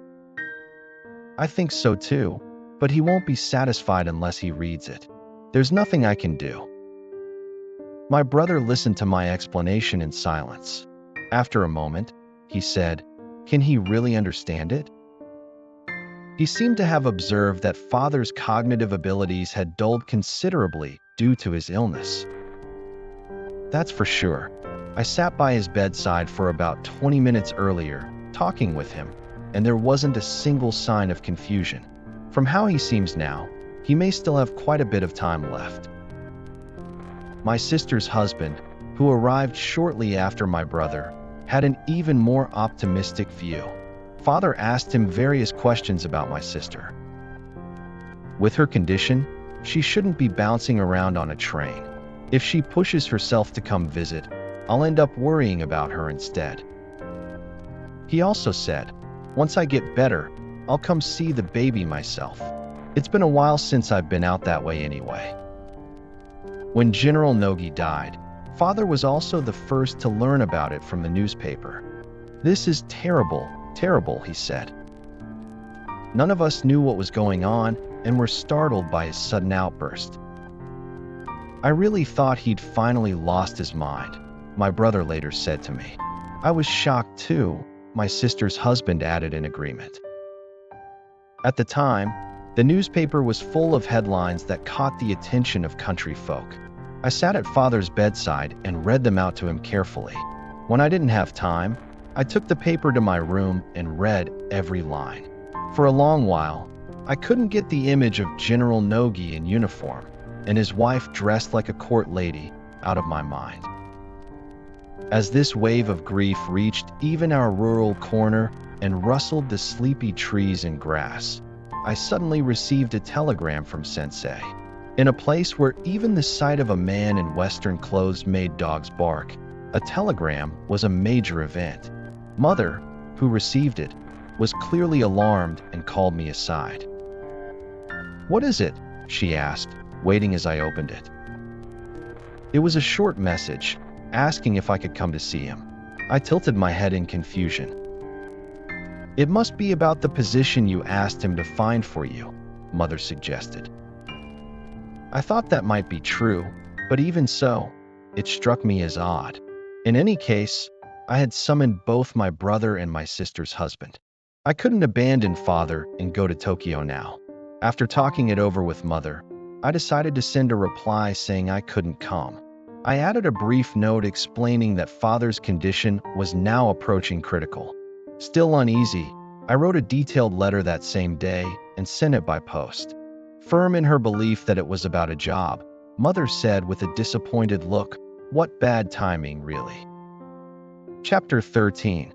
I think so too, but he won't be satisfied unless he reads it. There's nothing I can do. My brother listened to my explanation in silence. After a moment, he said, Can he really understand it? He seemed to have observed that father's cognitive abilities had dulled considerably due to his illness. That's for sure. I sat by his bedside for about 20 minutes earlier, talking with him, and there wasn't a single sign of confusion. From how he seems now, he may still have quite a bit of time left. My sister's husband, who arrived shortly after my brother, had an even more optimistic view. Father asked him various questions about my sister. With her condition, she shouldn't be bouncing around on a train. If she pushes herself to come visit, I'll end up worrying about her instead. He also said, Once I get better, I'll come see the baby myself. It's been a while since I've been out that way anyway. When General Nogi died, father was also the first to learn about it from the newspaper. This is terrible, he said. None of us knew what was going on and were startled by his sudden outburst. I really thought he'd finally lost his mind, my brother later said to me. I was shocked too, my sister's husband added in agreement. At the time, the newspaper was full of headlines that caught the attention of country folk. I sat at father's bedside and read them out to him carefully. When I didn't have time, I took the paper to my room and read every line. For a long while, I couldn't get the image of General Nogi in uniform and his wife dressed like a court lady out of my mind. As this wave of grief reached even our rural corner and rustled the sleepy trees and grass, I suddenly received a telegram from Sensei. In a place where even the sight of a man in Western clothes made dogs bark, a telegram was a major event. Mother, who received it, was clearly alarmed and called me aside. What is it? She asked, waiting as I opened it. It was a short message, asking if I could come to see him. I tilted my head in confusion. It must be about the position you asked him to find for you, Mother suggested. I thought that might be true, but even so, it struck me as odd. In any case, I had summoned both my brother and my sister's husband. I couldn't abandon father and go to Tokyo now. After talking it over with Mother, I decided to send a reply saying I couldn't come. I added a brief note explaining that father's condition was now approaching critical. Still uneasy, I wrote a detailed letter that same day and sent it by post. Firm in her belief that it was about a job, Mother said with a disappointed look, "What bad timing, really." Chapter 13.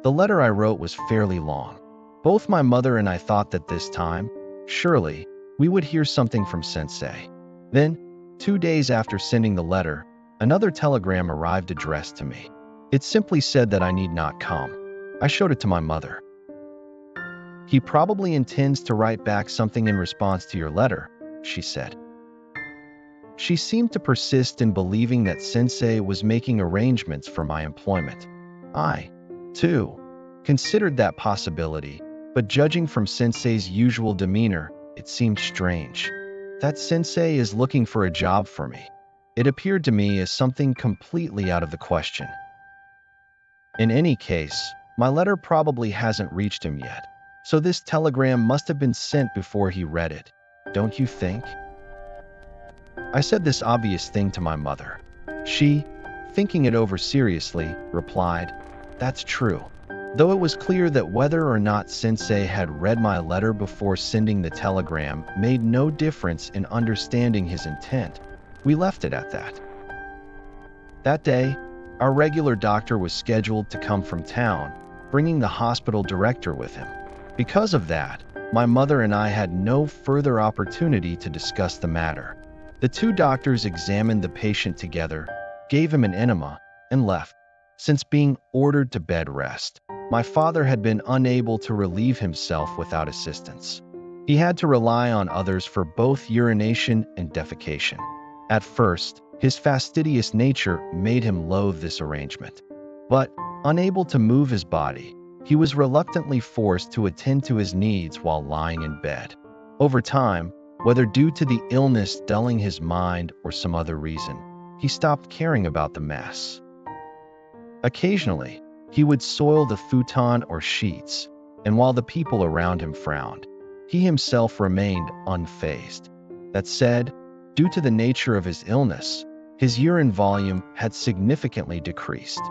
The letter I wrote was fairly long. Both my mother and I thought that this time, surely, we would hear something from Sensei. Then, 2 days after sending the letter, another telegram arrived addressed to me. It simply said that I need not come. I showed it to my mother. "He probably intends to write back something in response to your letter," she said. She seemed to persist in believing that Sensei was making arrangements for my employment. I, too, considered that possibility, but judging from Sensei's usual demeanor, it seemed strange. That Sensei is looking for a job for me. It appeared to me as something completely out of the question. In any case, my letter probably hasn't reached him yet, so this telegram must have been sent before he read it, don't you think? I said this obvious thing to my mother. She, thinking it over seriously, replied, "That's true." Though it was clear that whether or not Sensei had read my letter before sending the telegram made no difference in understanding his intent, we left it at that. That day, our regular doctor was scheduled to come from town, bringing the hospital director with him. Because of that, my mother and I had no further opportunity to discuss the matter. The two doctors examined the patient together, gave him an enema, and left. Since being ordered to bed rest, my father had been unable to relieve himself without assistance. He had to rely on others for both urination and defecation. At first, his fastidious nature made him loathe this arrangement. But, unable to move his body, he was reluctantly forced to attend to his needs while lying in bed. Over time, whether due to the illness dulling his mind or some other reason, he stopped caring about the mess. Occasionally, he would soil the futon or sheets, and while the people around him frowned, he himself remained unfazed. That said, due to the nature of his illness, his urine volume had significantly decreased.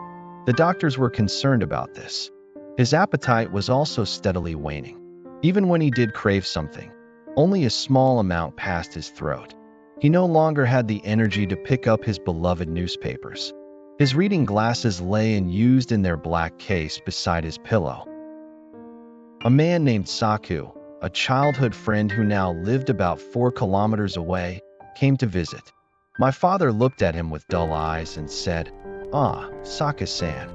The doctors were concerned about this. His appetite was also steadily waning. Even when he did crave something, only a small amount passed his throat. He no longer had the energy to pick up his beloved newspapers. His reading glasses lay unused in their black case beside his pillow. A man named Saku, a childhood friend who now lived about 4 kilometers away, came to visit. My father looked at him with dull eyes and said, "Ah, Saka-san.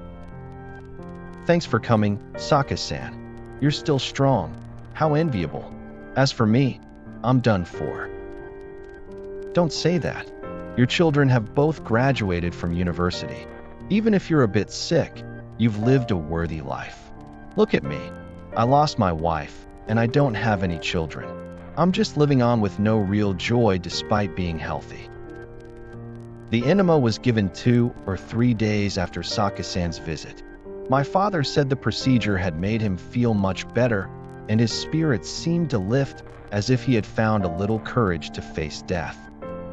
Thanks for coming, Saka-san. You're still strong. How enviable. As for me, I'm done for." "Don't say that. Your children have both graduated from university. Even if you're a bit sick, you've lived a worthy life. Look at me. I lost my wife, and I don't have any children. I'm just living on with no real joy despite being healthy." The enema was given 2 or 3 days after Saka-san's visit. My father said the procedure had made him feel much better, and his spirits seemed to lift as if he had found a little courage to face death.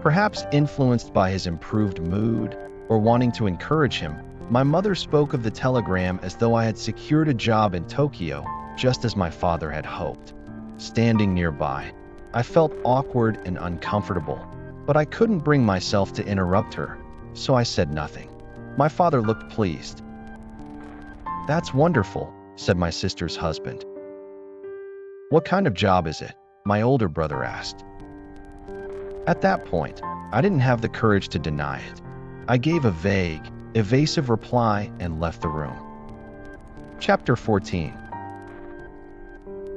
Perhaps influenced by his improved mood, or wanting to encourage him, my mother spoke of the telegram as though I had secured a job in Tokyo, just as my father had hoped. Standing nearby, I felt awkward and uncomfortable, but I couldn't bring myself to interrupt her, so I said nothing. My father looked pleased. "That's wonderful," said my sister's husband. "What kind of job is it?" my older brother asked. At that point, I didn't have the courage to deny it. I gave a vague, evasive reply and left the room. Chapter 14.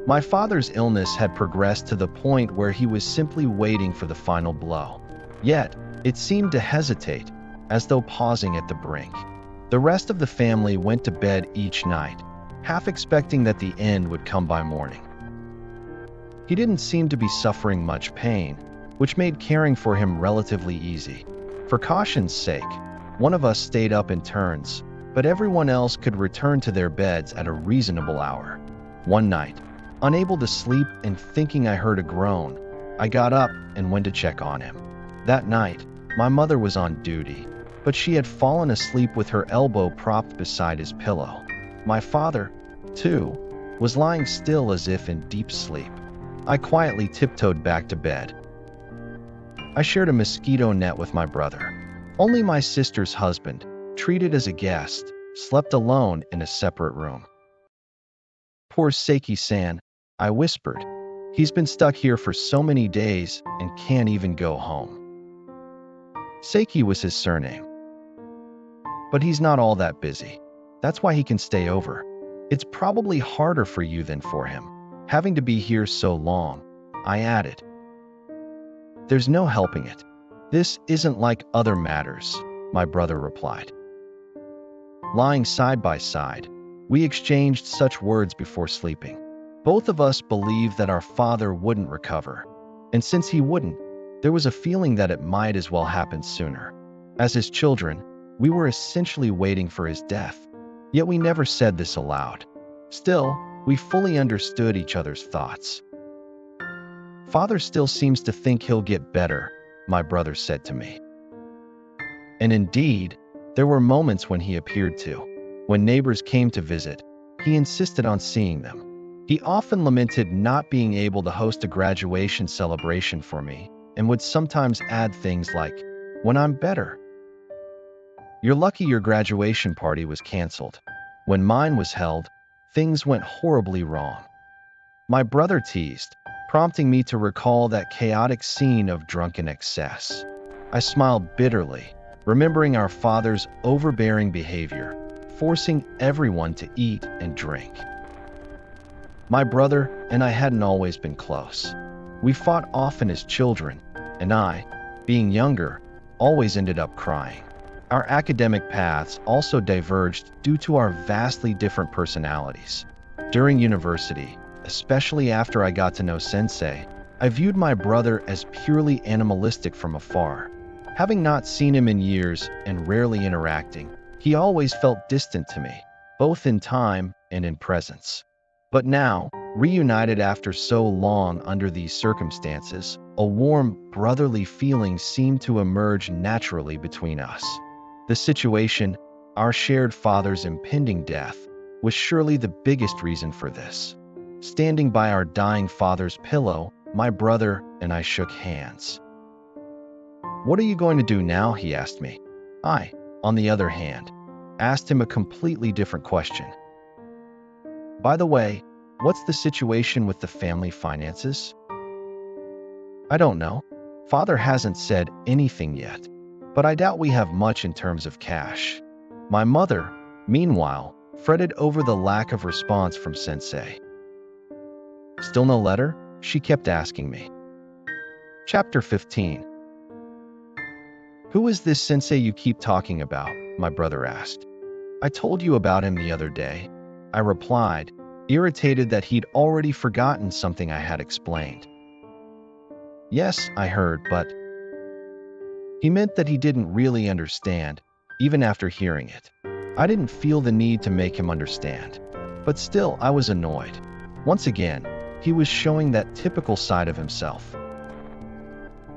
My father's illness had progressed to the point where he was simply waiting for the final blow. Yet, it seemed to hesitate, as though pausing at the brink. The rest of the family went to bed each night, half expecting that the end would come by morning. He didn't seem to be suffering much pain, which made caring for him relatively easy. For caution's sake, one of us stayed up in turns, but everyone else could return to their beds at a reasonable hour. One night, unable to sleep and thinking I heard a groan, I got up and went to check on him. That night, my mother was on duty, but she had fallen asleep with her elbow propped beside his pillow. My father, too, was lying still as if in deep sleep. I quietly tiptoed back to bed. I shared a mosquito net with my brother. Only my sister's husband, treated as a guest, slept alone in a separate room. "Poor Seki-san," I whispered. He's been stuck here for so many days and can't even go home. Seki was his surname. But he's not all that busy. That's why he can stay over. It's probably harder for you than for him, having to be here so long, I added. There's no helping it. This isn't like other matters, my brother replied. Lying side by side, we exchanged such words before sleeping. Both of us believed that our father wouldn't recover, and since he wouldn't, there was a feeling that it might as well happen sooner. As his children, we were essentially waiting for his death, yet we never said this aloud. Still, we fully understood each other's thoughts. Father still seems to think he'll get better, my brother said to me. And indeed, there were moments when he appeared to. When neighbors came to visit, he insisted on seeing them. He often lamented not being able to host a graduation celebration for me, and would sometimes add things like, "When I'm better." You're lucky your graduation party was canceled. When mine was held, things went horribly wrong. My brother teased, prompting me to recall that chaotic scene of drunken excess. I smiled bitterly, remembering our father's overbearing behavior, forcing everyone to eat and drink. My brother and I hadn't always been close. We fought often as children, and I, being younger, always ended up crying. Our academic paths also diverged due to our vastly different personalities. During university, especially after I got to know Sensei, I viewed my brother as purely animalistic from afar. Having not seen him in years and rarely interacting, he always felt distant to me, both in time and in presence. But now, reunited after so long under these circumstances, a warm, brotherly feeling seemed to emerge naturally between us. The situation, our shared father's impending death, was surely the biggest reason for this. Standing by our dying father's pillow, my brother and I shook hands. "What are you going to do now?" he asked me. I, on the other hand, asked him a completely different question. "By the way, what's the situation with the family finances?" "I don't know. Father hasn't said anything yet, but I doubt we have much in terms of cash." My mother, meanwhile, fretted over the lack of response from Sensei. "Still no letter?" she kept asking me. Chapter 15. "Who is this Sensei you keep talking about?" my brother asked. "I told you about him the other day," I replied, irritated that he'd already forgotten something I had explained. "Yes, I heard, but..." He meant that he didn't really understand, even after hearing it. I didn't feel the need to make him understand, but still I was annoyed. Once again, he was showing that typical side of himself.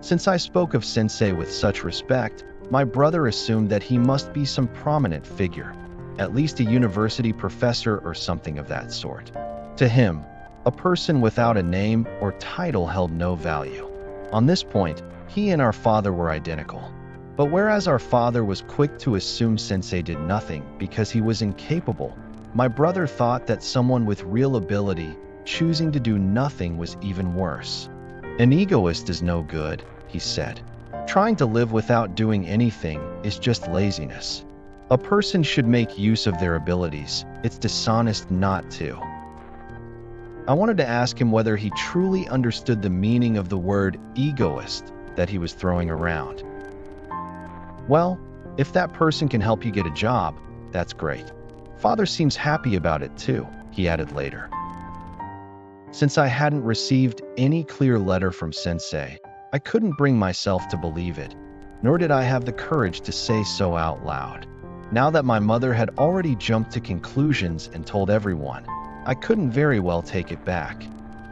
Since I spoke of Sensei with such respect, my brother assumed that he must be some prominent figure, at least a university professor or something of that sort. To him, a person without a name or title held no value. On this point, he and our father were identical. But whereas our father was quick to assume Sensei did nothing because he was incapable, my brother thought that someone with real ability choosing to do nothing was even worse. "An egoist is no good," he said. "Trying to live without doing anything is just laziness. A person should make use of their abilities. It's dishonest not to." I wanted to ask him whether he truly understood the meaning of the word egoist that he was throwing around. "Well, if that person can help you get a job, that's great. Father seems happy about it too," he added later. Since I hadn't received any clear letter from Sensei, I couldn't bring myself to believe it, nor did I have the courage to say so out loud. Now that my mother had already jumped to conclusions and told everyone, I couldn't very well take it back.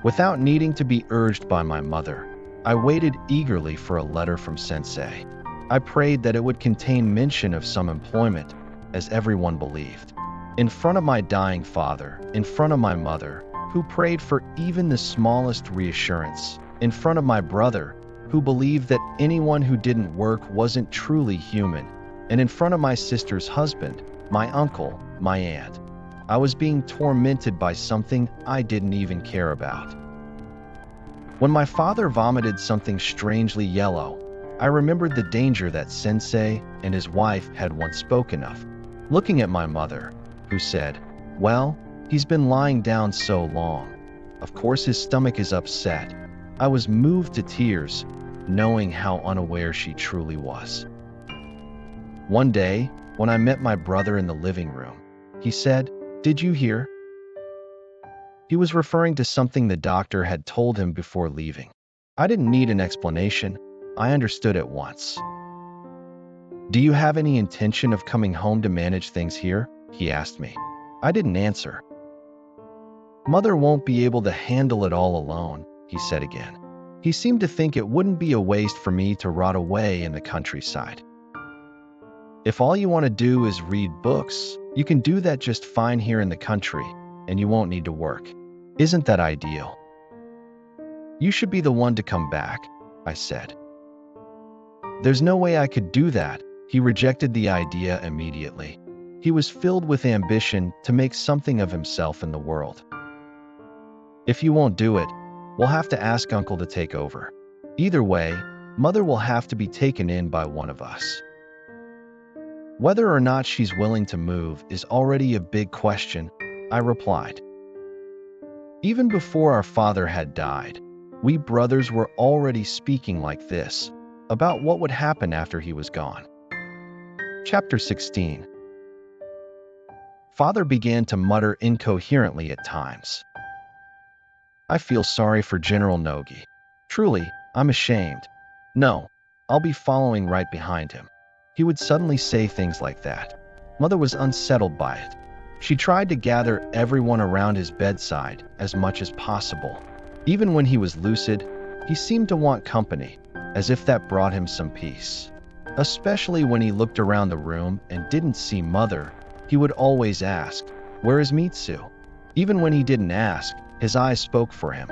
Without needing to be urged by my mother, I waited eagerly for a letter from Sensei. I prayed that it would contain mention of some employment, as everyone believed. In front of my dying father, in front of my mother, who prayed for even the smallest reassurance, in front of my brother, who believed that anyone who didn't work wasn't truly human, and in front of my sister's husband, my uncle, my aunt. I was being tormented by something I didn't even care about. When my father vomited something strangely yellow, I remembered the danger that Sensei and his wife had once spoken of. Looking at my mother, who said, "Well, he's been lying down so long. Of course his stomach is upset." I was moved to tears, knowing how unaware she truly was. One day, when I met my brother in the living room, he said, "Did you hear?" He was referring to something the doctor had told him before leaving. I didn't need an explanation. I understood at once. "Do you have any intention of coming home to manage things here?" he asked me. I didn't answer. "Mother won't be able to handle it all alone," he said again. He seemed to think it wouldn't be a waste for me to rot away in the countryside. "If all you want to do is read books, you can do that just fine here in the country, and you won't need to work. Isn't that ideal?" "You should be the one to come back," I said. "There's no way I could do that." He rejected the idea immediately. He was filled with ambition to make something of himself in the world. "If you won't do it, we'll have to ask Uncle to take over. Either way, Mother will have to be taken in by one of us. Whether or not she's willing to move is already a big question," I replied. Even before our father had died, we brothers were already speaking like this, about what would happen after he was gone. Chapter 16. Father began to mutter incoherently at times. "I feel sorry for General Nogi. Truly, I'm ashamed. No, I'll be following right behind him." He would suddenly say things like that. Mother was unsettled by it. She tried to gather everyone around his bedside as much as possible. Even when he was lucid, he seemed to want company, as if that brought him some peace. Especially when he looked around the room and didn't see Mother, he would always ask, "Where is Mitsu?" Even when he didn't ask, his eyes spoke for him.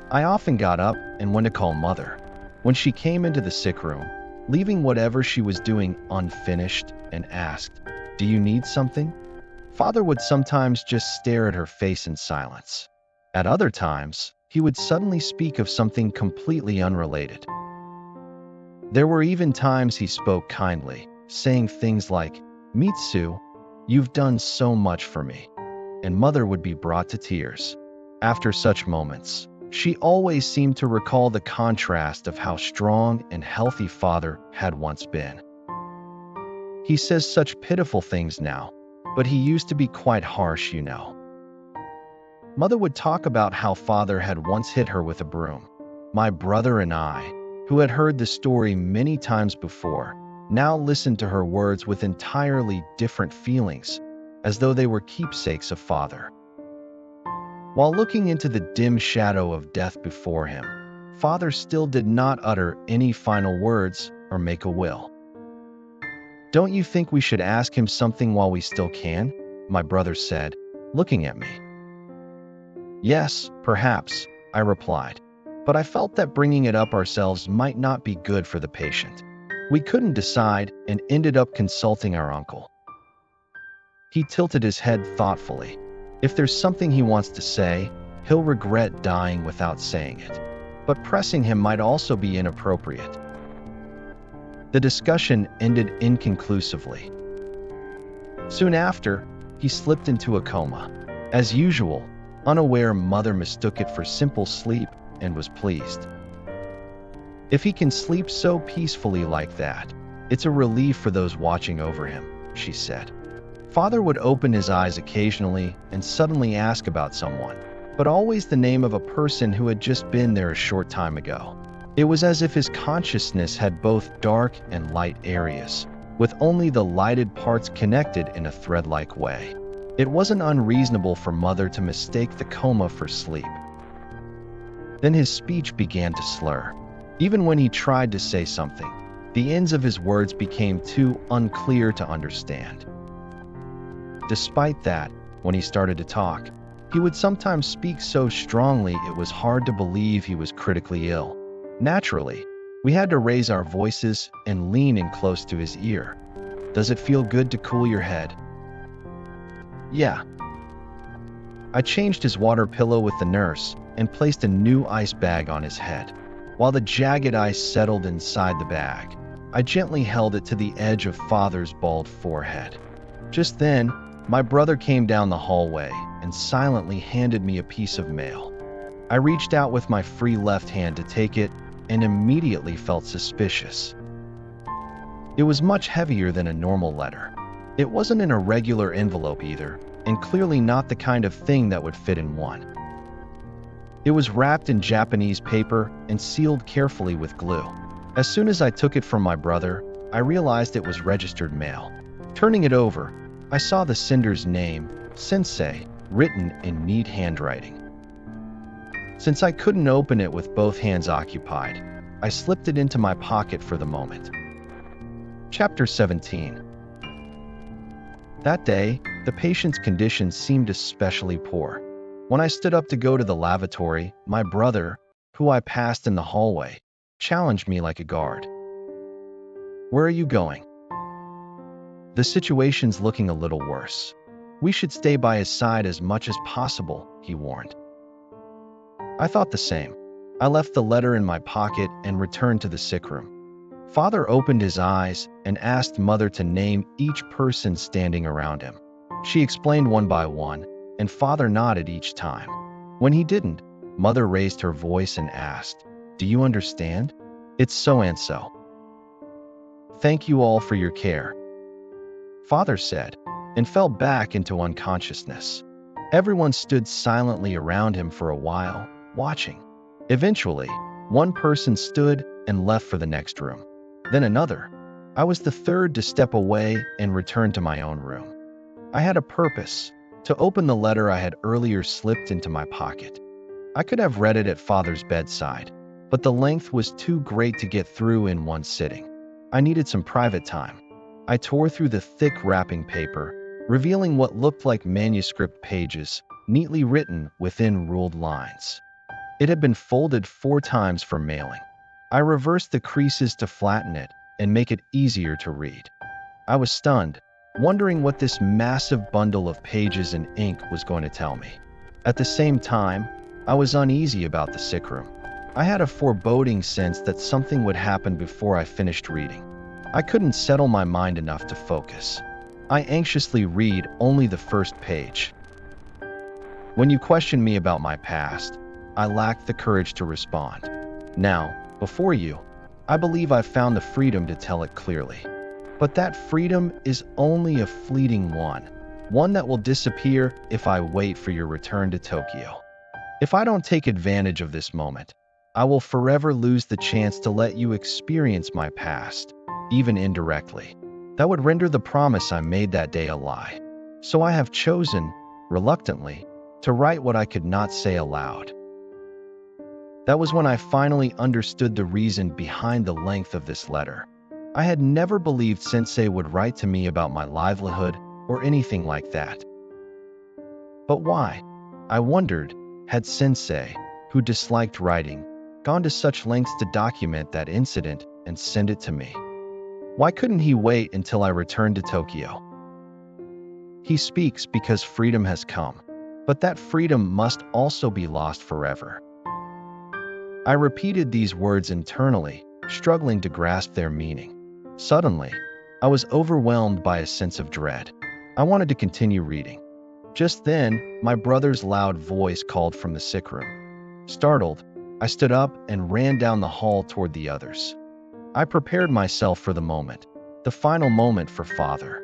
I often got up and went to call Mother. When she came into the sick room, leaving whatever she was doing unfinished, and asked, "Do you need something?" Father would sometimes just stare at her face in silence. At other times, he would suddenly speak of something completely unrelated. There were even times he spoke kindly, saying things like, "Mitsu, you've done so much for me," and Mother would be brought to tears. After such moments, she always seemed to recall the contrast of how strong and healthy Father had once been. "He says such pitiful things now, but he used to be quite harsh, you know." Mother would talk about how Father had once hit her with a broom. My brother and I, who had heard the story many times before, now listened to her words with entirely different feelings, as though they were keepsakes of Father. While looking into the dim shadow of death before him, Father still did not utter any final words or make a will. "Don't you think we should ask him something while we still can?" my brother said, looking at me. "Yes, perhaps," I replied, but I felt that bringing it up ourselves might not be good for the patient. We couldn't decide and ended up consulting our uncle. He tilted his head thoughtfully. If there's something he wants to say, he'll regret dying without saying it. But pressing him might also be inappropriate. The discussion ended inconclusively. Soon after, he slipped into a coma. As usual, unaware Mother mistook it for simple sleep and was pleased. "If he can sleep so peacefully like that, it's a relief for those watching over him," she said. Father would open his eyes occasionally and suddenly ask about someone, but always the name of a person who had just been there a short time ago. It was as if his consciousness had both dark and light areas, with only the lighted parts connected in a thread-like way. It wasn't unreasonable for Mother to mistake the coma for sleep. Then his speech began to slur. Even when he tried to say something, the ends of his words became too unclear to understand. Despite that, when he started to talk, he would sometimes speak so strongly it was hard to believe he was critically ill. Naturally, we had to raise our voices and lean in close to his ear. "Does it feel good to cool your head?" "Yeah." I changed his water pillow with the nurse and placed a new ice bag on his head. While the jagged ice settled inside the bag, I gently held it to the edge of Father's bald forehead. Just then, my brother came down the hallway and silently handed me a piece of mail. I reached out with my free left hand to take it and immediately felt suspicious. It was much heavier than a normal letter. It wasn't in a regular envelope either, and clearly not the kind of thing that would fit in one. It was wrapped in Japanese paper and sealed carefully with glue. As soon as I took it from my brother, I realized it was registered mail. Turning it over, I saw the sender's name, Sensei, written in neat handwriting. Since I couldn't open it with both hands occupied, I slipped it into my pocket for the moment. Chapter 17. That day, the patient's condition seemed especially poor. When I stood up to go to the lavatory, my brother, who I passed in the hallway, challenged me like a guard. "Where are you going?" "The situation's looking a little worse. We should stay by his side as much as possible," he warned. I thought the same. I left the letter in my pocket and returned to the sick room. Father opened his eyes and asked Mother to name each person standing around him. She explained one by one, and Father nodded each time. When he didn't, Mother raised her voice and asked, "Do you understand? It's so and so." "Thank you all for your care," Father said, and fell back into unconsciousness. Everyone stood silently around him for a while, watching. Eventually, one person stood and left for the next room. Then another. I was the third to step away and return to my own room. I had a purpose: to open the letter I had earlier slipped into my pocket. I could have read it at Father's bedside, but the length was too great to get through in one sitting. I needed some private time. I tore through the thick wrapping paper, revealing what looked like manuscript pages, neatly written within ruled lines. It had been folded 4 times for mailing. I reversed the creases to flatten it and make it easier to read. I was stunned, wondering what this massive bundle of pages and ink was going to tell me. At the same time, I was uneasy about the sick room. I had a foreboding sense that something would happen before I finished reading. I couldn't settle my mind enough to focus. I anxiously read only the first page. "When you question me about my past, I lacked the courage to respond. Now, before you, I believe I've found the freedom to tell it clearly. But that freedom is only a fleeting one that will disappear if I wait for your return to Tokyo. If I don't take advantage of this moment, I will forever lose the chance to let you experience my past, even indirectly. That would render the promise I made that day a lie. So I have chosen, reluctantly, to write what I could not say aloud." That was when I finally understood the reason behind the length of this letter. I had never believed Sensei would write to me about my livelihood or anything like that. But why? I wondered, had Sensei, who disliked writing, gone to such lengths to document that incident and send it to me? Why couldn't he wait until I returned to Tokyo? He speaks because freedom has come, but that freedom must also be lost forever. I repeated these words internally, struggling to grasp their meaning. Suddenly, I was overwhelmed by a sense of dread. I wanted to continue reading. Just then, my brother's loud voice called from the sick room. Startled, I stood up and ran down the hall toward the others. I prepared myself for the moment, the final moment for Father.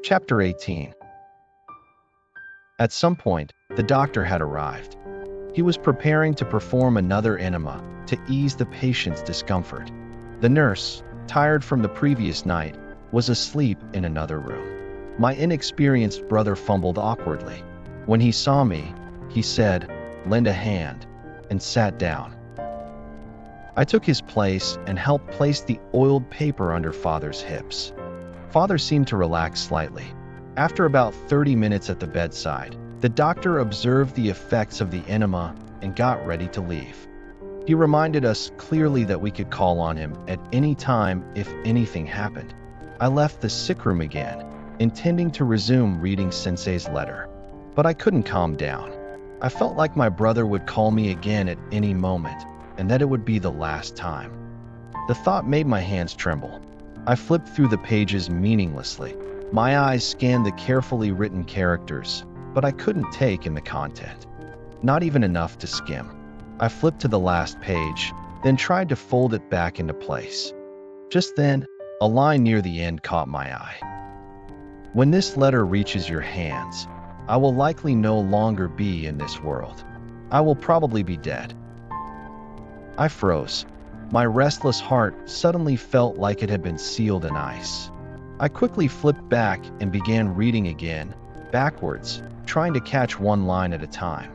Chapter 18. At some point, the doctor had arrived. He was preparing to perform another enema to ease the patient's discomfort. The nurse, tired from the previous night, was asleep in another room. My inexperienced brother fumbled awkwardly. When he saw me, he said, "Lend a hand," and sat down. I took his place and helped place the oiled paper under Father's hips. Father seemed to relax slightly. After about 30 minutes at the bedside, the doctor observed the effects of the enema and got ready to leave. He reminded us clearly that we could call on him at any time if anything happened. I left the sick room again, intending to resume reading Sensei's letter. But I couldn't calm down. I felt like my brother would call me again at any moment, and that it would be the last time. The thought made my hands tremble. I flipped through the pages meaninglessly. My eyes scanned the carefully written characters, but I couldn't take in the content. Not even enough to skim. I flipped to the last page, then tried to fold it back into place. Just then, a line near the end caught my eye. When this letter reaches your hands, I will likely no longer be in this world. I will probably be dead. I froze. My restless heart suddenly felt like it had been sealed in ice. I quickly flipped back and began reading again, backwards, trying to catch one line at a time.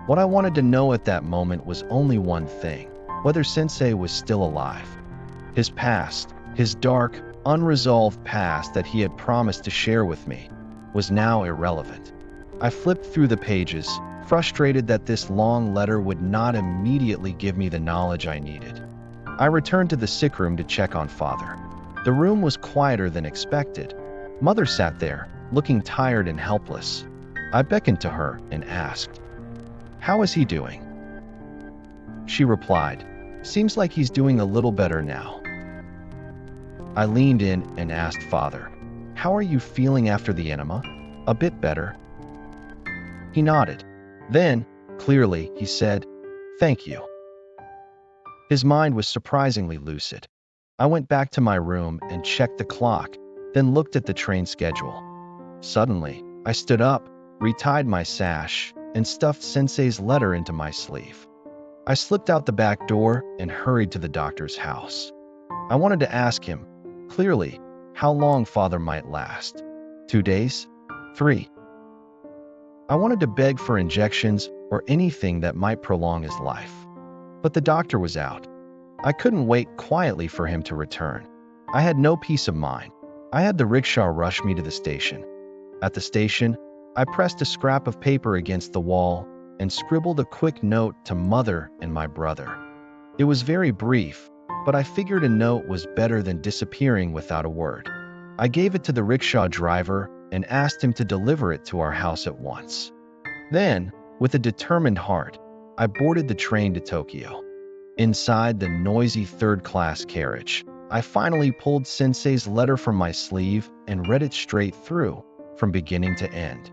What I wanted to know at that moment was only one thing: whether Sensei was still alive. His past, his dark, unresolved past that he had promised to share with me, was now irrelevant. I flipped through the pages, frustrated that this long letter would not immediately give me the knowledge I needed. I returned to the sick room to check on Father. The room was quieter than expected. Mother sat there, looking tired and helpless. I beckoned to her and asked, "How is he doing?" She replied, "Seems like he's doing a little better now." I leaned in and asked Father, "How are you feeling after the enema? A bit better?" He nodded. Then, clearly, he said, "Thank you." His mind was surprisingly lucid. I went back to my room and checked the clock, then looked at the train schedule. Suddenly, I stood up, retied my sash, and stuffed Sensei's letter into my sleeve. I slipped out the back door and hurried to the doctor's house. I wanted to ask him, clearly, how long Father might last. 2 days? 3? I wanted to beg for injections or anything that might prolong his life. But the doctor was out. I couldn't wait quietly for him to return. I had no peace of mind. I had the rickshaw rush me to the station. At the station, I pressed a scrap of paper against the wall and scribbled a quick note to Mother and my brother. It was very brief, but I figured a note was better than disappearing without a word. I gave it to the rickshaw driver and asked him to deliver it to our house at once. Then, with a determined heart, I boarded the train to Tokyo. Inside the noisy third-class carriage, I finally pulled Sensei's letter from my sleeve and read it straight through, from beginning to end.